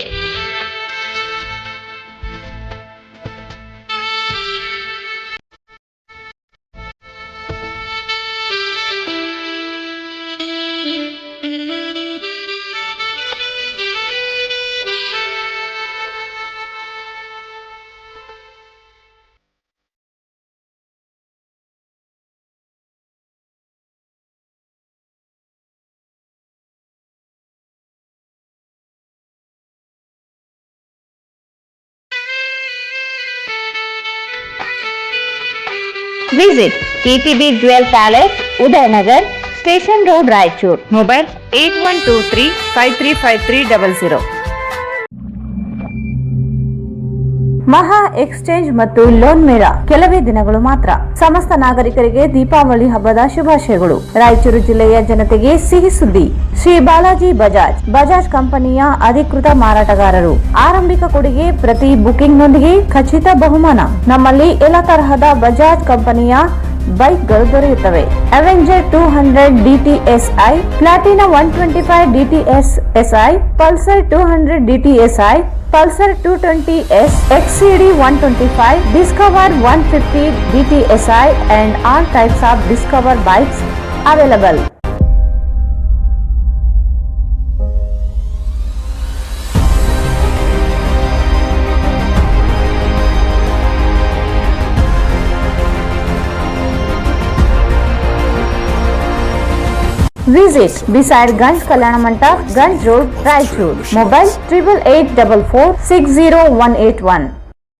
Visit KTB Jewel Palace, Udayanagar, Station Road, Raichur. Mobile 8123 535300. ಮಹಾ ಎಕ್ಸ್ಚೇಂಜ್ ಮತ್ತು ಲೋನ್ ಮೇಳ ಕೆಲವೇ ದಿನಗಳು ಮಾತ್ರ. ಸಮಸ್ತ ನಾಗರಿಕರಿಗೆ ದೀಪಾವಳಿ ಹಬ್ಬದ ಶುಭಾಶಯಗಳು. ರಾಯಚೂರು ಜಿಲ್ಲೆಯ ಜನತೆಗೆ ಸಿಹಿ ಸುದ್ದಿ. ಶ್ರೀ ಬಾಲಾಜಿ ಬಜಾಜ್ ಕಂಪನಿಯ ಅಧಿಕೃತ ಮಾರಾಟಗಾರರು. ಆರಂಭಿಕ ಕೊಡುಗೆ ಪ್ರತಿ ಬುಕಿಂಗ್ ನೊಂದಿಗೆ ಖಚಿತ ಬಹುಮಾನ. ನಮ್ಮಲ್ಲಿ ಎಲ್ಲ ತರಹದ ಬಜಾಜ್ ಕಂಪನಿಯ ಬೈಕ್ಗಳು ದೊರೆಯುತ್ತವೆ. Avenger 200 DTSI, Platina 125 DTSI, Pulsar 200 DTSI, Pulsar 220S, XCD 125, Discover 150 DTSI and all types of Discover bikes available. Visit beside Ganj Kalyana Mandap, Ganj Road, Raichur. Mobile 8884 60181.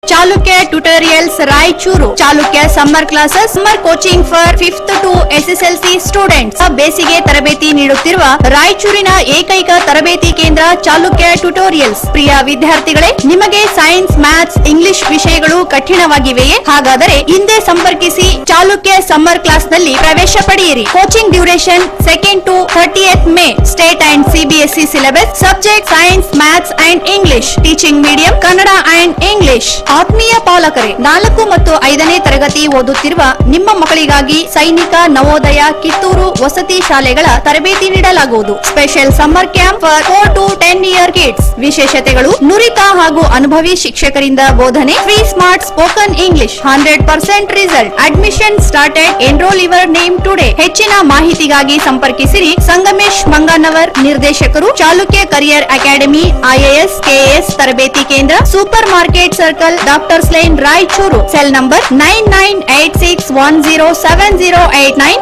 Chalukya tutorials Raichur. Chalukya summer classes, summer coaching for 5th to SSLC students. ಬೇಸಿಗೆ ತರಬೇತಿ ನೀಡುತ್ತಿರುವ ರಾಯಚೂರಿನ ಏಕೈಕ ತರಬೇತಿ ಕೇಂದ್ರ Chalukya tutorials. ಪ್ರಿಯ ವಿದ್ಯಾರ್ಥಿಗಳೇ, ನಿಮಗೆ science, maths, English ವಿಷಯಗಳು ಕಠಿಣವಾಗಿವೆಯೇ? ಹಾಗಾದರೆ ಹಿಂದೆ ಸಂಪರ್ಕಿಸಿ. ಚಾಲುಕ್ಯ ಸಮ್ಮರ್ ಕ್ಲಾಸ್ ನಲ್ಲಿ ಪ್ರವೇಶ ಪಡೆಯಿರಿ. Coaching duration 2nd to 30th May. State and CBSE syllabus. Subject science, maths and English. Teaching medium Kannada and English. ಆತ್ಮೀಯ ಪಾಲಕರೇ, 4 ಮತ್ತು 5ನೇ ತರಗತಿ ಓದುತ್ತಿರುವ ನಿಮ್ಮ ಮಕ್ಕಳಿಗಾಗಿ ಸೈನಿಕ, ನವೋದಯ, ಕಿತ್ತೂರು ವಸತಿ ಶಾಲೆಗಳ ತರಬೇತಿ ನೀಡಲಾಗುವುದು. Special summer camp for 4 to 10 year kids. ವಿಶೇಷತೆಗಳು: ನುರಿತ ಹಾಗೂ ಅನುಭವಿ ಶಿಕ್ಷಕರಿಂದ ಬೋಧನೆ. Free smart spoken English. 100% result. Admission started. Enroll your name today. ಹೆಚ್ಚಿನ ಮಾಹಿತಿಗಾಗಿ ಸಂಪರ್ಕಿಸಿರಿ. ಸಂಗಮೇಶ್ ಮಂಗಣ್ಣವರ್, ನಿರ್ದೇಶಕರು, Chalukya career academy, IAS, KS ತರಬೇತಿ ಕೇಂದ್ರ, super market circle, doctors lane Raichur. Cell number 9986107089.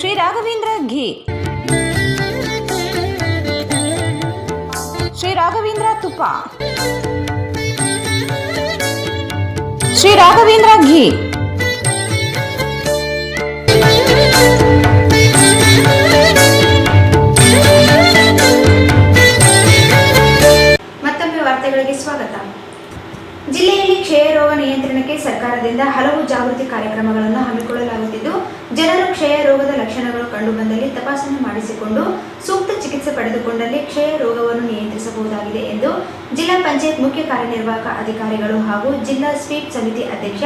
Shri Raghavendra ghee, Shri Raghavendra ತುಪ್ಪ, ಶ್ರೀ ರಾಘವೇಂದ್ರ ಘೀ. ಮತ್ತೊಮ್ಮೆ ವಾರ್ತೆಗಳಿಗೆ ಸ್ವಾಗತ. ಜಿಲ್ಲೆಯಲ್ಲಿ ಕ್ಷಯ ರೋಗ ನಿಯಂತ್ರಣಕ್ಕೆ ಸರ್ಕಾರದಿಂದ ಹಲವು ಜಾಗೃತಿ ಕಾರ್ಯಕ್ರಮಗಳನ್ನು ಹಮ್ಮಿಕೊಳ್ಳಲಾಗುತ್ತಿದ್ದು, ಜನರು ಕ್ಷಯ ರೋಗದ ಲಕ್ಷಣಗಳು ಕಂಡುಬಂದಲ್ಲಿ ತಪಾಸಣೆ ಮಾಡಿಸಿಕೊಂಡು ಸೂಕ್ತ ಚಿಕಿತ್ಸೆ ಪಡೆದುಕೊಂಡಲ್ಲಿ ಕ್ಷಯ ರೋಗವನ್ನು ನಿಯಂತ್ರಿಸಬಹುದಾಗಿದೆ ಎಂದು ಜಿಲ್ಲಾ ಪಂಚಾಯತ್ ಮುಖ್ಯ ಕಾರ್ಯನಿರ್ವಾಹಕ ಅಧಿಕಾರಿಗಳು ಹಾಗೂ ಜಿಲ್ಲಾ ಸ್ವೀಪ್ ಸಮಿತಿ ಅಧ್ಯಕ್ಷ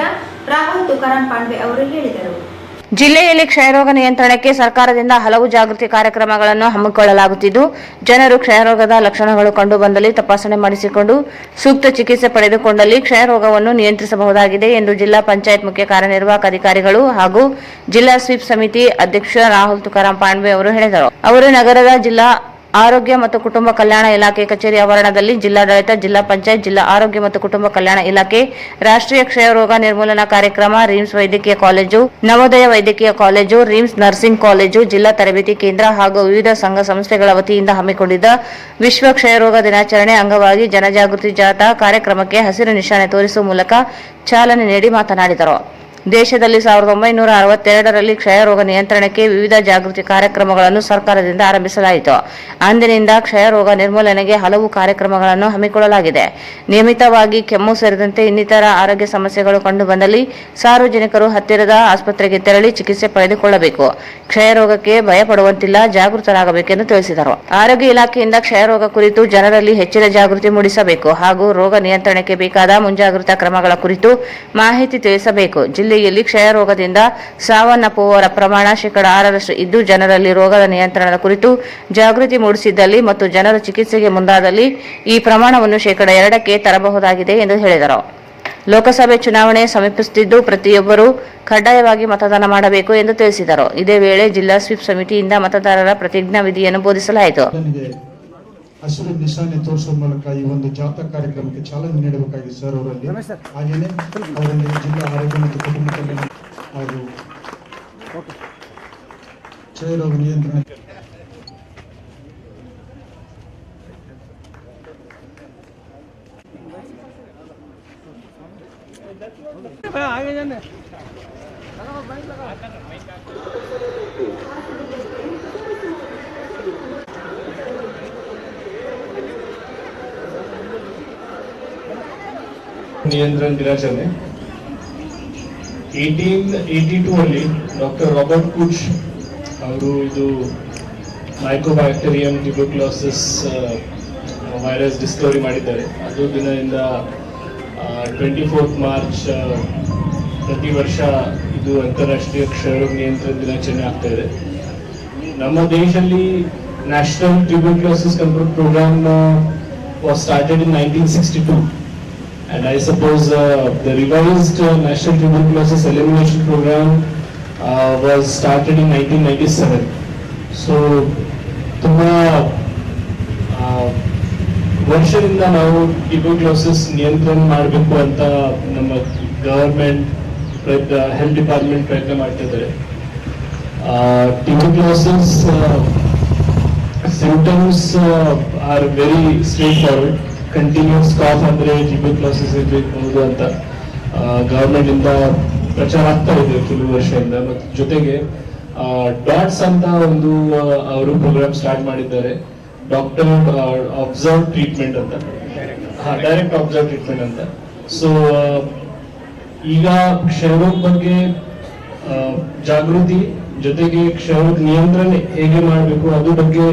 ರಾಹುಲ್ ತುಕಾರಾಂ ಪಾಂಡ್ವೆ ಅವರು ಹೇಳಿದರು. ಜಿಲ್ಲೆಯಲ್ಲಿ ಕ್ಷಯರೋಗ ನಿಯಂತ್ರಣಕ್ಕೆ ಸರ್ಕಾರದಿಂದ ಹಲವು ಜಾಗೃತಿ ಕಾರ್ಯಕ್ರಮಗಳನ್ನು ಹಮ್ಮಿಕೊಳ್ಳಲಾಗುತ್ತಿದ್ದು, ಜನರು ಕ್ಷಯರೋಗದ ಲಕ್ಷಣಗಳು ಕಂಡುಬಂದಲ್ಲಿ ತಪಾಸಣೆ ಮಾಡಿಸಿಕೊಂಡು ಸೂಕ್ತ ಚಿಕಿತ್ಸೆ ಪಡೆದುಕೊಂಡಲ್ಲಿ ಕ್ಷಯರೋಗವನ್ನು ನಿಯಂತ್ರಿಸಬಹುದಾಗಿದೆ ಎಂದು ಜಿಲ್ಲಾ ಪಂಚಾಯತ್ ಮುಖ್ಯ ಕಾರ್ಯನಿರ್ವಾಹಕ ಅಧಿಕಾರಿಗಳು ಹಾಗೂ ಜಿಲ್ಲಾ ಸ್ವೀಪ್ ಸಮಿತಿ ಅಧ್ಯಕ್ಷ ರಾಹುಲ್ ತುಕಾರಾಂ ಪಾಂಡ್ವೆ ಅವರು ಹೇಳಿದರು. ಅವರು ನಗರದ ಜಿಲ್ಲಾ ಆರೋಗ್ಯ ಮತ್ತು ಕುಟುಂಬ ಕಲ್ಯಾಣ ಇಲಾಖೆ ಕಚೇರಿ ಆವರಣದಲ್ಲಿ ಜಿಲ್ಲಾಡಳಿತ, ಜಿಲ್ಲಾ ಪಂಚಾಯತ್, ಜಿಲ್ಲಾ ಆರೋಗ್ಯ ಮತ್ತು ಕುಟುಂಬ ಕಲ್ಯಾಣ ಇಲಾಖೆ, ರಾಷ್ಟ್ರೀಯ ಕ್ಷಯರೋಗ ನಿರ್ಮೂಲನಾ ಕಾರ್ಯಕ್ರಮ, ರಿಮ್ಸ್ ವೈದ್ಯಕೀಯ ಕಾಲೇಜು, ನವೋದಯ ವೈದ್ಯಕೀಯ ಕಾಲೇಜು, ರಿಮ್ಸ್ ನರ್ಸಿಂಗ್ ಕಾಲೇಜು, ಜಿಲ್ಲಾ ತರಬೇತಿ ಕೇಂದ್ರ ಹಾಗೂ ವಿವಿಧ ಸಂಘ ಸಂಸ್ಥೆಗಳ ವತಿಯಿಂದ ಹಮ್ಮಿಕೊಂಡಿದ್ದ ವಿಶ್ವ ಕ್ಷಯರೋಗ ದಿನಾಚರಣೆ ಅಂಗವಾಗಿ ಜನಜಾಗೃತಿ ಜಾಥಾ ಕಾರ್ಯಕ್ರಮಕ್ಕೆ ಹಸಿರು ನಿಶಾನೆ ತೋರಿಸುವ ಮೂಲಕ ಚಾಲನೆ ನೀಡಿ ಮಾತನಾಡಿದರು. ದೇಶದಲ್ಲಿ 1962ರಲ್ಲಿ ಕ್ಷಯರೋಗ ನಿಯಂತ್ರಣಕ್ಕೆ ವಿವಿಧ ಜಾಗೃತಿ ಕಾರ್ಯಕ್ರಮಗಳನ್ನು ಸರ್ಕಾರದಿಂದ ಆರಂಭಿಸಲಾಯಿತು. ಅಂದಿನಿಂದ ಕ್ಷಯರೋಗ ನಿರ್ಮೂಲನೆಗೆ ಹಲವು ಕಾರ್ಯಕ್ರಮಗಳನ್ನು ಹಮ್ಮಿಕೊಳ್ಳಲಾಗಿದೆ. ನಿಯಮಿತವಾಗಿ ಕೆಮ್ಮು ಸೇರಿದಂತೆ ಇನ್ನಿತರ ಆರೋಗ್ಯ ಸಮಸ್ಯೆಗಳು ಕಂಡುಬಂದಲ್ಲಿ ಸಾರ್ವಜನಿಕರು ಹತ್ತಿರದ ಆಸ್ಪತ್ರೆಗೆ ತೆರಳಿ ಚಿಕಿತ್ಸೆ ಪಡೆದುಕೊಳ್ಳಬೇಕು. ಕ್ಷಯರೋಗಕ್ಕೆ ಭಯಪಡುವಂತಿಲ್ಲ, ಜಾಗೃತರಾಗಬೇಕೆಂದು ತಿಳಿಸಿದರು. ಆರೋಗ್ಯ ಇಲಾಖೆಯಿಂದ ಕ್ಷಯರೋಗ ಕುರಿತು ಜನರಲ್ಲಿ ಹೆಚ್ಚಿನ ಜಾಗೃತಿ ಮೂಡಿಸಬೇಕು ಹಾಗೂ ರೋಗ ನಿಯಂತ್ರಣಕ್ಕೆ ಬೇಕಾದ ಮುಂಜಾಗ್ರತಾ ಕ್ರಮಗಳ ಕುರಿತು ಮಾಹಿತಿ ತಿಳಿಸಬೇಕು. ಜಿಲ್ಲೆಯಲ್ಲಿ ಕ್ಷಯರೋಗದಿಂದ ಸಾವನ್ನಪ್ಪುವವರ ಪ್ರಮಾಣ 6% ಇದ್ದು, ಜನರಲ್ಲಿ ರೋಗದ ನಿಯಂತ್ರಣದ ಕುರಿತು ಜಾಗೃತಿ ಮೂಡಿಸಿದ್ದಲ್ಲಿ ಮತ್ತು ಜನರು ಚಿಕಿತ್ಸೆಗೆ ಮುಂದಾದಲ್ಲಿ ಈ ಪ್ರಮಾಣವನ್ನು 2% ತರಬಹುದಾಗಿದೆ ಎಂದು ಹೇಳಿದರು. ಲೋಕಸಭೆ ಚುನಾವಣೆ ಸಮೀಪಿಸುತ್ತಿದ್ದು, ಪ್ರತಿಯೊಬ್ಬರೂ ಕಡ್ಡಾಯವಾಗಿ ಮತದಾನ ಮಾಡಬೇಕು ಎಂದು ತಿಳಿಸಿದರು. ಇದೇ ವೇಳೆ ಜಿಲ್ಲಾ ಸ್ವೀಪ್ ಸಮಿತಿಯಿಂದ ಮತದಾರರ ಪ್ರತಿಜ್ಞಾ ವಿಧಿಯನ್ನು ಬೋಧಿಸಲಾಯಿತು. ಹಸಿರು ನಿಶಾನೆ ತೋರಿಸುವ ಮೂಲಕ ಈ ಒಂದು ಜಾಥಾ ಕಾರ್ಯಕ್ರಮಕ್ಕೆ ಚಾಲನೆ ನೀಡಬೇಕಾಗಿ ಸರ್ ಅವರಲ್ಲಿ, ಹಾಗೆಯೇ ಅವರಲ್ಲಿ ಜಿಲ್ಲಾ ಆರೋಗ್ಯ ಮತ್ತು ಕುಟುಂಬ ಕಲ್ಯಾಣ ಹಾಗೂ ಕ್ಷಯರೋಗ ನಿಯಂತ್ರಣ ನಿಯಂತ್ರಣ ದಿನಾಚರಣೆ 1882 ಅಲ್ಲಿ ಡಾಕ್ಟರ್ ರಾಬರ್ಟ್ ಕುಚ್ ಅವರು ಇದು ಮೈಕೋಬ್ಯಾಕ್ಟೀರಿಯಂ ಟ್ಯೂಬರ್ಕ್ಯುಲೋಸಿಸ್ ವೈರಸ್ ಡಿಸ್ಕವರಿ ಮಾಡಿದ್ದಾರೆ. ಅದು ದಿನದಿಂದ 24th ಮಾರ್ಚ್ ಪ್ರತಿ ವರ್ಷ ಇದು ಅಂತಾರಾಷ್ಟ್ರೀಯ ಕ್ಷಯರೋಗ ನಿಯಂತ್ರಣ ದಿನಾಚರಣೆ ಆಗ್ತಾ ಇದೆ. ನಮ್ಮ ದೇಶದಲ್ಲಿ national tuberculosis control programme was started in 1962. And I suppose the revised National Tuberculosis Elimination Program was started in 1997. So, ತುಂಬಾ ವರ್ಷದಿಂದ ನಾವು ಟ್ಯೂಬರ್ಕ್ಯುಲೋಸಿಸ್ ನಿಯಂತ್ರಣ ಮಾಡಬೇಕು ಅಂತ ನಮ್ಮ ಗವರ್ಮೆಂಟ್ ಹೆಲ್ತ್ ಡಿಪಾರ್ಟ್ಮೆಂಟ್ ಪ್ರಯತ್ನ ಮಾಡ್ತಿದ್ದಾರೆ. Tuberculosis symptoms are very straightforward. Continuous cough ಅಂದ್ರೆ ಟ್ಯೂಬರ್ಕ್ಯುಲೋಸಿಸ್ ಇರಬಹುದು ಅಂತ ಗವರ್ಮೆಂಟ್ ಇಂದ ಪ್ರಚಾರ ಆಗ್ತಾ ಇದೆ ಕೆಲವು ವರ್ಷದಿಂದ. ಮತ್ತು ಜೊತೆಗೆ ಡಾಟ್ಸ್ ಅಂತ ಒಂದು ಅವರು ಪ್ರೋಗ್ರಾಮ್ ಸ್ಟಾರ್ಟ್ ಮಾಡಿದ್ದಾರೆ, ಡಾಕ್ಟರ್ ಅಬ್ಸರ್ವ್ ಟ್ರೀಟ್ಮೆಂಟ್ ಅಂತ, ಡೈರೆಕ್ಟ್ ಅಬ್ಸರ್ವ್ ಟ್ರೀಟ್ಮೆಂಟ್ ಅಂತ. ಸೊ ಈಗ ಕ್ಷಯರೋಗ ಬಗ್ಗೆ ಜಾಗೃತಿ ಜೊತೆಗೆ ಕ್ಷಯರೋಗ ನಿಯಂತ್ರಣ ಹೇಗೆ ಮಾಡಬೇಕು ಅದ್ರ ಬಗ್ಗೆ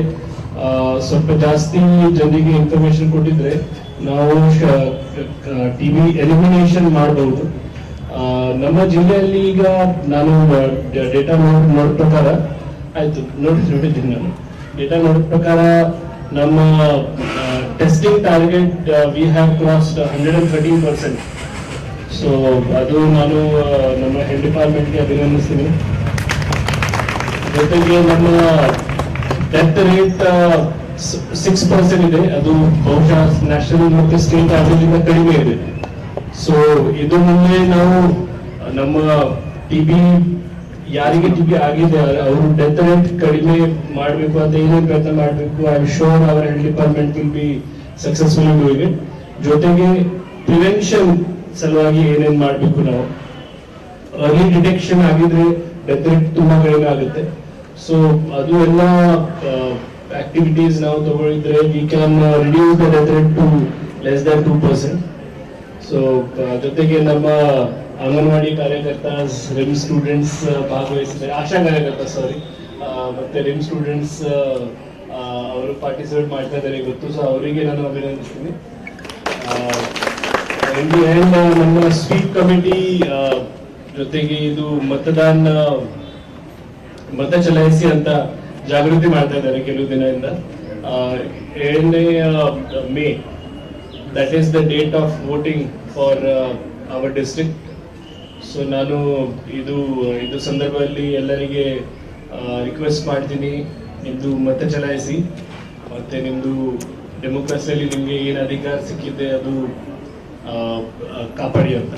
ಸ್ವಲ್ಪ ಜಾಸ್ತಿ ಜನರಿಗೆ ಇನ್ಫಾರ್ಮೇಶನ್ ಕೊಟ್ಟಿದ್ರೆ ನಾವು ಟಿಬಿ ಎಲಿಮಿನೇಷನ್ ಮಾಡಬಹುದು. ನಮ್ಮ ಜಿಲ್ಲೆಯಲ್ಲಿ ಈಗ ನಾನು ಡೇಟಾ ನೋಡಿದ ಪ್ರಕಾರ ನೋಡಿದ್ದೀನಿ ನಾನು ಡೇಟಾ ನೋಡಿದ ಪ್ರಕಾರ ನಮ್ಮ testing target we have crossed 113%. So ಅದು ನಾನು ನಮ್ಮ ಹೆಲ್ತ್ ಡಿಪಾರ್ಟ್ಮೆಂಟ್ಗೆ ಅಭಿನಂದಿಸ್ತೀನಿ. ಜೊತೆಗೆ ನಮ್ಮ ಡೆತ್ ರೇಟ್ 6% ಇದೆ, ಅದು ಬಹುಶಃ ನ್ಯಾಷನಲ್ ಮತ್ತು ಸ್ಟೇಟ್ ಆವರೇಜ್ ಇಂದ ಕಡಿಮೆ ಇದೆ. ಸೊ ಇದು ಮುಂದೆ ನಾವು ನಮ್ಮ ಟಿಬಿ ಯಾರಿಗೆ ಟಿಬಿ ಆಗಿದೆ ಅವರು ಡೆತ್ ರೇಟ್ ಕಡಿಮೆ ಮಾಡಬೇಕು ಅಂತ ಏನೇನು ಪ್ರಯತ್ನ ಮಾಡಬೇಕು, I am sure our health department will be successfully doing it. ಜೊತೆಗೆ ಪ್ರಿವೆನ್ಷನ್ ಸಲುವಾಗಿ ಏನೇನು ಮಾಡಬೇಕು, ನಾವು ಅರ್ಲಿ ಡಿಟೆಕ್ಷನ್ ಆಗಿದ್ರೆ ಡೆತ್ ರೇಟ್ ತುಂಬಾ ಕಡಿಮೆ ಆಗುತ್ತೆ. ಸೊ ಅದು ಎಲ್ಲ ಆಕ್ಟಿವಿಟೀಸ್ ನಾವು ತಗೊಂಡಿದ್ರೆ we can reduce the death rate to less than 2%. So ಜೊತೆಗೆ ನಮ್ಮ ಅಂಗನವಾಡಿ ಕಾರ್ಯಕರ್ತ ರಿಮ್ ಸ್ಟೂಡೆಂಟ್ಸ್ ಭಾಗವಹಿಸಿದ್ದಾರೆ, ಆಶಾ ಕಾರ್ಯಕರ್ತ ಮತ್ತೆ ರಿಮ್ ಸ್ಟೂಡೆಂಟ್ಸ್ ಅವರು ಪಾರ್ಟಿಸಿಪೇಟ್ ಮಾಡ್ತಾ ಇದ್ದಾರೆ ಇವತ್ತು. ಸೊ ಅವರಿಗೆ ನಾನು ಅಭಿನಂದಿಸ್ತೀನಿ. ನಮ್ಮ ಸ್ವೀಪ್ ಕಮಿಟಿ ಜೊತೆಗೆ ಇದು ಮತ ಚಲಾಯಿಸಿ ಅಂತ ಜಾಗೃತಿ ಮಾಡ್ತಾ ಇದ್ದಾರೆ ಕೆಲವು ದಿನದಿಂದ. 7ನೇ May that is the date of voting for our district. So ನಾನು ಇದು ಸಂದರ್ಭದಲ್ಲಿ ಎಲ್ಲರಿಗೆ ರಿಕ್ವೆಸ್ಟ್ ಮಾಡ್ತೀನಿ, ನಿಮ್ದು ಮತ ಚಲಾಯಿಸಿ ಮತ್ತೆ ನಿಮ್ದು ಡೆಮೋಕ್ರಸಿಯಲ್ಲಿ ನಿಮ್ಗೆ ಏನು ಅಧಿಕಾರ ಸಿಕ್ಕಿದೆ ಅದು ಕಾಪಾಡಿ ಅಂತ.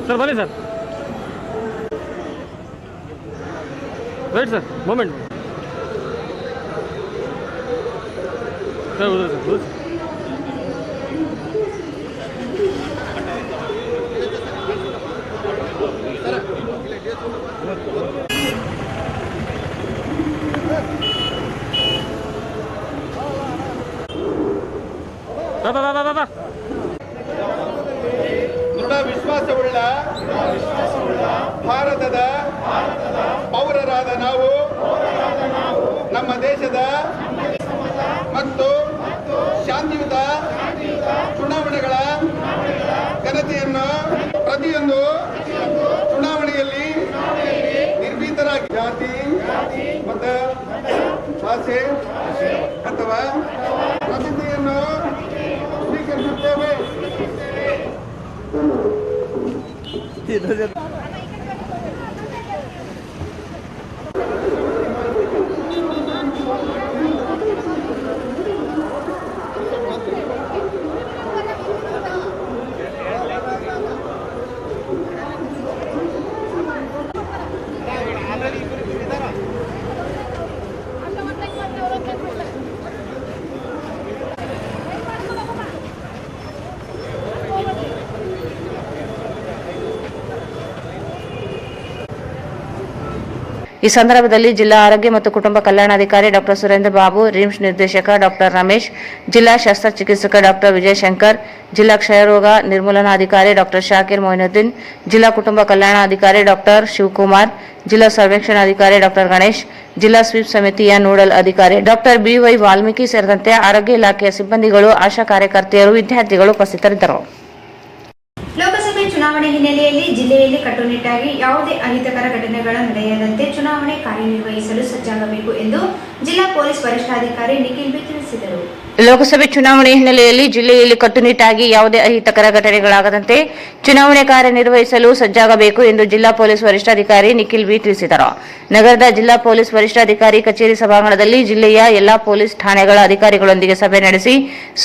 ಸರ್ ಬನ್ನಿ sir, right sir, moment sir, ಹೌದು ಸರ್, ಹೌದು ದೃಢ ವಿಶ್ವಾಸವುಳ್ಳ ಭಾರತದ ಪೌರರಾದ ನಾವು ನಮ್ಮ ದೇಶದ ಮತ್ತು ಶಾಂತಿಯುತ ಚುನಾವಣೆಗಳ ಘನತೆಯನ್ನು ಪ್ರತಿಯೊಂದು ಚುನಾವಣೆಯಲ್ಲಿ ನಿರ್ಭೀತರಾಗಿ ಜಾತಿ, ಮತ, ಭಾಷೆ ಅಥವಾ ಪ್ರಸಿದ್ಧಿಯನ್ನು ಸ್ವೀಕರಿಸುತ್ತೇವೆ. ಈ ಸಂದರ್ಭದಲ್ಲಿ ಜಿಲ್ಲಾ ಆರೋಗ್ಯ ಮತ್ತು ಕುಟುಂಬ ಕಲ್ಯಾಣಾಧಿಕಾರಿ ಡಾಕ್ಟರ್ ಸುರೇಂದ್ರ ಬಾಬು, ರಿಮ್ಸ್ ನಿರ್ದೇಶಕ ಡಾಕ್ಟರ್ ರಮೇಶ್, ಜಿಲ್ಲಾ ಶಸ್ತ್ರಚಿಕಿತ್ಸಕ ಡಾಕ್ಟರ್ ವಿಜಯಶಂಕರ್, ಜಿಲ್ಲಾ ಕ್ಷಯರೋಗ ನಿರ್ಮೂಲನಾಧಿಕಾರಿ ಡಾಕ್ಟರ್ ಶಾಕಿರ್ ಮೊಯಿನುದ್ದೀನ್, ಜಿಲ್ಲಾ ಕುಟುಂಬ ಕಲ್ಯಾಣಾಧಿಕಾರಿ ಡಾಕ್ಟರ್ ಶಿವಕುಮಾರ್, ಜಿಲ್ಲಾ ಸರ್ವೇಕ್ಷಣಾಧಿಕಾರಿ ಡಾಕ್ಟರ್ ಗಣೇಶ್, ಜಿಲ್ಲಾ ಸ್ವೀಪ್ ಸಮಿತಿಯ ನೋಡಲ್ ಅಧಿಕಾರಿ ಡಾಕ್ಟರ್ ಬಿವೈ ವಾಲ್ಮೀಕಿ ಸೇರಿದಂತೆ ಆರೋಗ್ಯ ಇಲಾಖೆಯ ಸಿಬ್ಬಂದಿಗಳು, ಆಶಾ ಕಾರ್ಯಕರ್ತೆಯರು, ವಿದ್ಯಾರ್ಥಿಗಳು ಉಪಸ್ಥಿತರಿದ್ದರು. ಲೋಕಸಭೆ ಚುನಾವಣೆ ಹಿನ್ನೆಲೆಯಲ್ಲಿ ಜಿಲ್ಲೆಯಲ್ಲಿ ಕಟ್ಟುನಿಟ್ಟಾಗಿ ಯಾವುದೇ ಅಹಿತಕರ ಘಟನೆಗಳು ನಡೆಯದಂತೆ ಚುನಾವಣೆ ಕಾರ್ಯನಿರ್ವಹಿಸಲು ಸಜ್ಜಾಗಬೇಕು ಎಂದು ಜಿಲ್ಲಾ ಪೊಲೀಸ್ ವರಿಷ್ಠಾಧಿಕಾರಿ ನಿಖಿಲ್ ಬಿ ತಿಳಿಸಿದರು. ಲೋಕಸಭೆ ಚುನಾವಣೆ ಹಿನ್ನೆಲೆಯಲ್ಲಿ ಜಿಲ್ಲೆಯಲ್ಲಿ ಕಟ್ಟುನಿಟ್ಟಾಗಿ ಯಾವುದೇ ಅಹಿತಕರ ಘಟನೆಗಳಾಗದಂತೆ ಚುನಾವಣೆ ಕಾರ್ಯನಿರ್ವಹಿಸಲು ಸಜ್ಜಾಗಬೇಕು ಎಂದು ಜಿಲ್ಲಾ ಪೊಲೀಸ್ ವರಿಷ್ಠಾಧಿಕಾರಿ ನಿಖಿಲ್ ಬಿ ತಿಳಿಸಿದರು. ನಗರದ ಜಿಲ್ಲಾ ಪೊಲೀಸ್ ವರಿಷ್ಠಾಧಿಕಾರಿ ಕಚೇರಿ ಸಭಾಂಗಣದಲ್ಲಿ ಜಿಲ್ಲೆಯ ಎಲ್ಲಾ ಪೊಲೀಸ್ ಠಾಣೆಗಳ ಅಧಿಕಾರಿಗಳೊಂದಿಗೆ ಸಭೆ ನಡೆಸಿ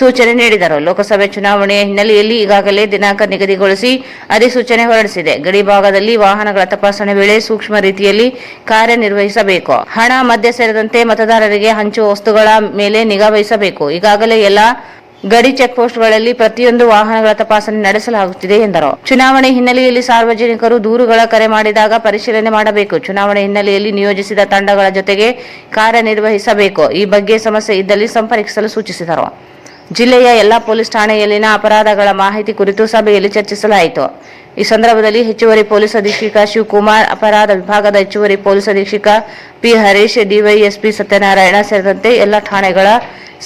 ಸೂಚನೆ ನೀಡಿದರು. ಲೋಕಸಭೆ ಚುನಾವಣೆಯ ಹಿನ್ನೆಲೆಯಲ್ಲಿ ಈಗಾಗಲೇ ದಿನಾಂಕ ನಿಗದಿಗೊಳಿಸಿ ಅಧಿಸೂಚನೆ ಹೊರಡಿಸಿದೆ. ಗಡಿ ಭಾಗದಲ್ಲಿ ವಾಹನಗಳ ತಪಾಸಣೆ ವೇಳೆ ಸೂಕ್ಷ್ಮ ರೀತಿಯಲ್ಲಿ ಕಾರ್ಯನಿರ್ವಹಿಸಬೇಕು. ಹಣ, ಮದ್ಯ ಸೇರಿದಂತೆ ಮತದಾರರಿಗೆ ಹಂಚುವ ವಸ್ತುಗಳ ಮೇಲೆ ನಿಗಾ ವಹಿಸಬೇಕು. ಈಗಾಗಲೇ ಎಲ್ಲ ಗಡಿ ಚೆಕ್ ಪೋಸ್ಟ್ಗಳಲ್ಲಿ ಪ್ರತಿಯೊಂದು ವಾಹನಗಳ ತಪಾಸಣೆ ನಡೆಸಲಾಗುತ್ತಿದೆ ಎಂದರು. ಚುನಾವಣೆ ಹಿನ್ನೆಲೆಯಲ್ಲಿ ಸಾರ್ವಜನಿಕರು ದೂರುಗಳ ಕರೆ ಮಾಡಿದಾಗ ಪರಿಶೀಲನೆ ಮಾಡಬೇಕು. ಚುನಾವಣೆ ಹಿನ್ನೆಲೆಯಲ್ಲಿ ನಿಯೋಜಿಸಿದ ತಂಡಗಳ ಜೊತೆಗೆ ಕಾರ್ಯನಿರ್ವಹಿಸಬೇಕು. ಈ ಬಗ್ಗೆ ಸಮಸ್ಯೆ ಇದ್ದಲ್ಲಿ ಸಂಪರ್ಕಿಸಲು ಸೂಚಿಸಿದರು. ಜಿಲ್ಲೆಯ ಎಲ್ಲಾ ಪೊಲೀಸ್ ಠಾಣೆಯಲ್ಲಿನ ಅಪರಾಧಗಳ ಮಾಹಿತಿ ಕುರಿತು ಸಭೆಯಲ್ಲಿ ಚರ್ಚಿಸಲಾಯಿತು. ಈ ಸಂದರ್ಭದಲ್ಲಿ ಹೆಚ್ಚುವರಿ ಪೊಲೀಸ್ ಅಧೀಕ್ಷಕ ಶಿವಕುಮಾರ್, ಅಪರಾಧ ವಿಭಾಗದ ಹೆಚ್ಚುವರಿ ಪೊಲೀಸ್ ಅಧೀಕ್ಷಕ ಪಿ ಹರೀಶ್, ಡಿವೈಎಸ್ಪಿ ಸತ್ಯನಾರಾಯಣ ಸೇರಿದಂತೆ ಎಲ್ಲ ಠಾಣೆಗಳ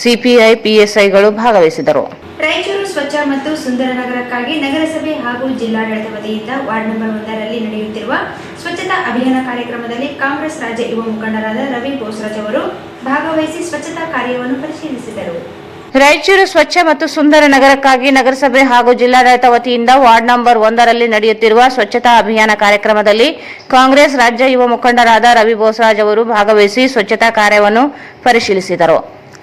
ಸಿಪಿಐ, ಪಿಎಸ್ಐಗಳು ಭಾಗವಹಿಸಿದರು. ರಾಯಚೂರು ಸ್ವಚ್ಛ ಮತ್ತು ಸುಂದರ ನಗರಕ್ಕಾಗಿ ನಗರಸಭೆ ಹಾಗೂ ಜಿಲ್ಲಾಡಳಿತ ವತಿಯಿಂದ ವಾರ್ಡ್ ನಂಬರ್ 1ರಲ್ಲಿ ನಡೆಯುತ್ತಿರುವ ಸ್ವಚ್ಛತಾ ಅಭಿಯಾನ ಕಾರ್ಯಕ್ರಮದಲ್ಲಿ ಕಾಂಗ್ರೆಸ್ ರಾಜ್ಯ ಯುವ ಮುಖಂಡರಾದ ರವಿ ಬೋಸರಾಜ್ ಅವರು ಭಾಗವಹಿಸಿ ಸ್ವಚ್ಛತಾ ಕಾರ್ಯವನ್ನು ಪರಿಶೀಲಿಸಿದರು. ರಾಯಚೂರು ಸ್ವಚ್ಛ ಮತ್ತು ಸುಂದರ ನಗರಕ್ಕಾಗಿ ನಗರಸಭೆ ಹಾಗೂ ಜಿಲ್ಲಾಡಳಿತ ವತಿಯಿಂದ ವಾರ್ಡ್ ನಂಬರ್ 1ರಲ್ಲಿ ನಡೆಯುತ್ತಿರುವ ಸ್ವಚ್ಛತಾ ಅಭಿಯಾನ ಕಾರ್ಯಕ್ರಮದಲ್ಲಿ ಕಾಂಗ್ರೆಸ್ ರಾಜ್ಯ ಯುವ ಮುಖಂಡರಾದ ರವಿ ಬೋಸರಾಜ್ ಅವರು ಭಾಗವಹಿಸಿ ಸ್ವಚ್ಛತಾ ಕಾರ್ಯವನ್ನು ಪರಿಶೀಲಿಸಿದರು.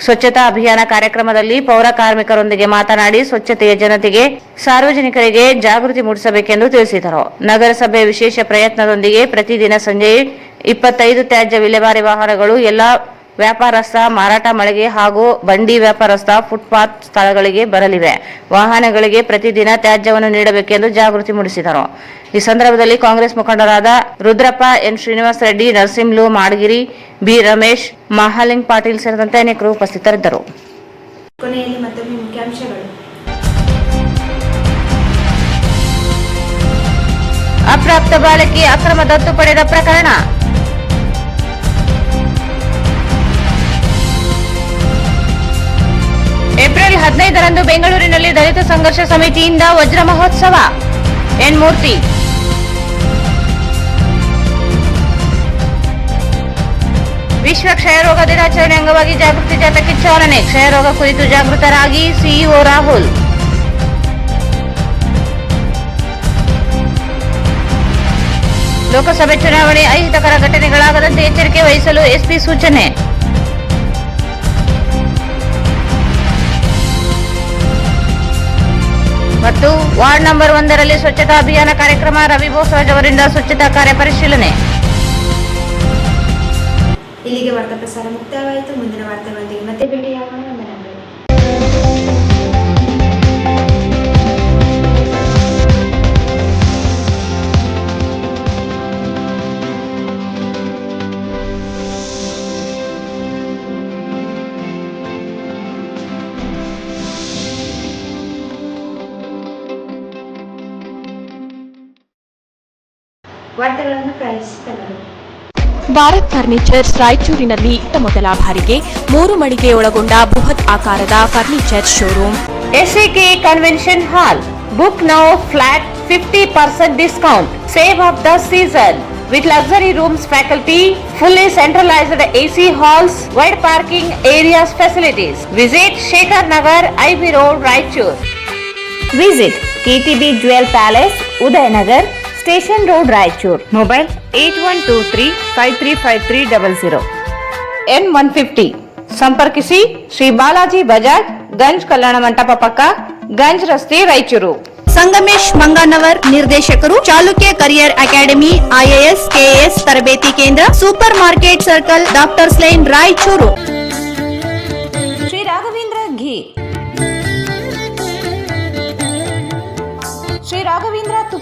ಸ್ವಚ್ಛತಾ ಅಭಿಯಾನ ಕಾರ್ಯಕ್ರಮದಲ್ಲಿ ಪೌರ ಕಾರ್ಮಿಕರೊಂದಿಗೆ ಮಾತನಾಡಿ ಸ್ವಚ್ಛತೆಯ ಜನತೆಗೆ, ಸಾರ್ವಜನಿಕರಿಗೆ ಜಾಗೃತಿ ಮೂಡಿಸಬೇಕೆಂದು ತಿಳಿಸಿದರು. ನಗರಸಭೆ ವಿಶೇಷ ಪ್ರಯತ್ನದೊಂದಿಗೆ ಪ್ರತಿದಿನ ಸಂಜೆ 25 ತ್ಯಾಜ್ಯ ವಿಲೇವಾರಿ ವಾಹನಗಳು ಎಲ್ಲ ವ್ಯಾಪಾರಸ್ಥ, ಮಾರಾಟ ಮಳಿಗೆ ಹಾಗೂ ಬಂಡಿ ವ್ಯಾಪಾರಸ್ಥ ಫುಟ್ಪಾತ್ ಸ್ಥಳಗಳಿಗೆ ಬರಲಿವೆ. ವಾಹನಗಳಿಗೆ ಪ್ರತಿದಿನ ತ್ಯಾಜ್ಯವನ್ನು ನೀಡಬೇಕೆಂದು ಜಾಗೃತಿ ಮೂಡಿಸಿದರು. ಈ ಸಂದರ್ಭದಲ್ಲಿ ಕಾಂಗ್ರೆಸ್ ಮುಖಂಡರಾದ ರುದ್ರಪ್ಪ, ಎನ್ ಶ್ರೀನಿವಾಸ ರೆಡ್ಡಿ, ನರಸಿಂಹಲು ಮಾಡಗಿರಿ, ಬಿ ರಮೇಶ್, ಮಹಾಲಿಂಗ್ ಪಾಟೀಲ್ ಸೇರಿದಂತೆ ಅನೇಕರು ಉಪಸ್ಥಿತರಿದ್ದರು. ಕೊನೆಯಲ್ಲಿ ಮತ್ತೊಮ್ಮೆ ಮುಖ್ಯಾಂಶಗಳು. ಅಪ್ರಾಪ್ತ ಬಾಲಕಿ ಅಕ್ರಮ ದತ್ತು ಪಡೆದ ಪ್ರಕರಣ. ಏಪ್ರಿಲ್ 15ರಂದು ಬೆಂಗಳೂರಿನಲ್ಲಿ ದಲಿತ ಸಂಘರ್ಷ ಸಮಿತಿಯಿಂದ ವಜ್ರ ಮಹೋತ್ಸವ. ಎನ್ ಮೂರ್ತಿ. ವಿಶ್ವ ಕ್ಷಯರೋಗ ದಿನಾಚರಣೆ ಅಂಗವಾಗಿ ಜಾಗೃತಿ ಜಾಥಾಕ್ಕೆ ಚಾಲನೆ. ಕ್ಷಯರೋಗ ಕುರಿತು ಜಾಗೃತರಾಗಿ ಸಿಇಒ ರಾಹುಲ್. ಲೋಕಸಭೆ ಚುನಾವಣೆ ಅಹಿತಕರ ಘಟನೆಗಳಾಗದಂತೆ ಎಚ್ಚರಿಕೆ ವಹಿಸಲು ಎಸ್ಪಿ ಸೂಚನೆ. ಮತ್ತು ವಾರ್ಡ್ ನಂಬರ್ 1ರಲ್ಲಿ ಸ್ವಚ್ಛತಾ ಅಭಿಯಾನ ಕಾರ್ಯಕ್ರಮ. ರವಿ ಬೋಸರಾಜ್ ಅವರಿಂದ ಸ್ವಚ್ಛತಾ ಕಾರ್ಯ ಪರಿಶೀಲನೆ. ಇಲ್ಲಿಗೆ ವಾರ್ತಾ ಪ್ರಸಾರ ಮುಕ್ತಾಯವಾಯಿತು. ಮುಂದಿನ ವಾರ್ತೆಗಳೊಂದಿಗೆ ಮತ್ತೆ ಭೇಟಿಯಾಗೋಣ. ವಂದನೆಗಳು. ವಾರ್ತೆಗಳನ್ನು ಪ್ರಾರಂಭಿಸುತ್ತೇವೆ. ಭಾರತ್ ಫರ್ನಿಚರ್ಸ್ ರಾಯಚೂರಿನಲ್ಲಿ ಮೊದಲ ಬಾರಿಗೆ 3 ಮಳಿಗೆ ಒಳಗೊಂಡ ಬೃಹತ್ ಆಕಾರದ furniture showroom. SAK convention hall. Book now flat 50% discount. Save of the season. With luxury rooms, faculty, fully centralized AC halls, wide parking areas, facilities. Visit Shekhar Nagar, IB Road, Raichur. Visit KTB Jewel Palace, Udayanagar, Station Road, Raichur. Mobile 8123535300. N150. ಸಂಪರ್ಕಿಸಿ ಶ್ರೀ ಬಾಲಾಜಿ ಬಜಾಜ್, ಗಂಜ್ ಕಲ್ಯಾಣ ಮಂಟಪ ಪಕ್ಕ, ಗಂಜ್ ರಸ್ತೆ, ರಾಯಚೂರು. ಸಂಗಮೇಶ್ ಮಂಗನವರ್, ನಿರ್ದೇಶಕರು, Chalukya career academy, IAS, KAS ತರಬೇತಿ ಕೇಂದ್ರ, super market circle, doctors line, Raichur.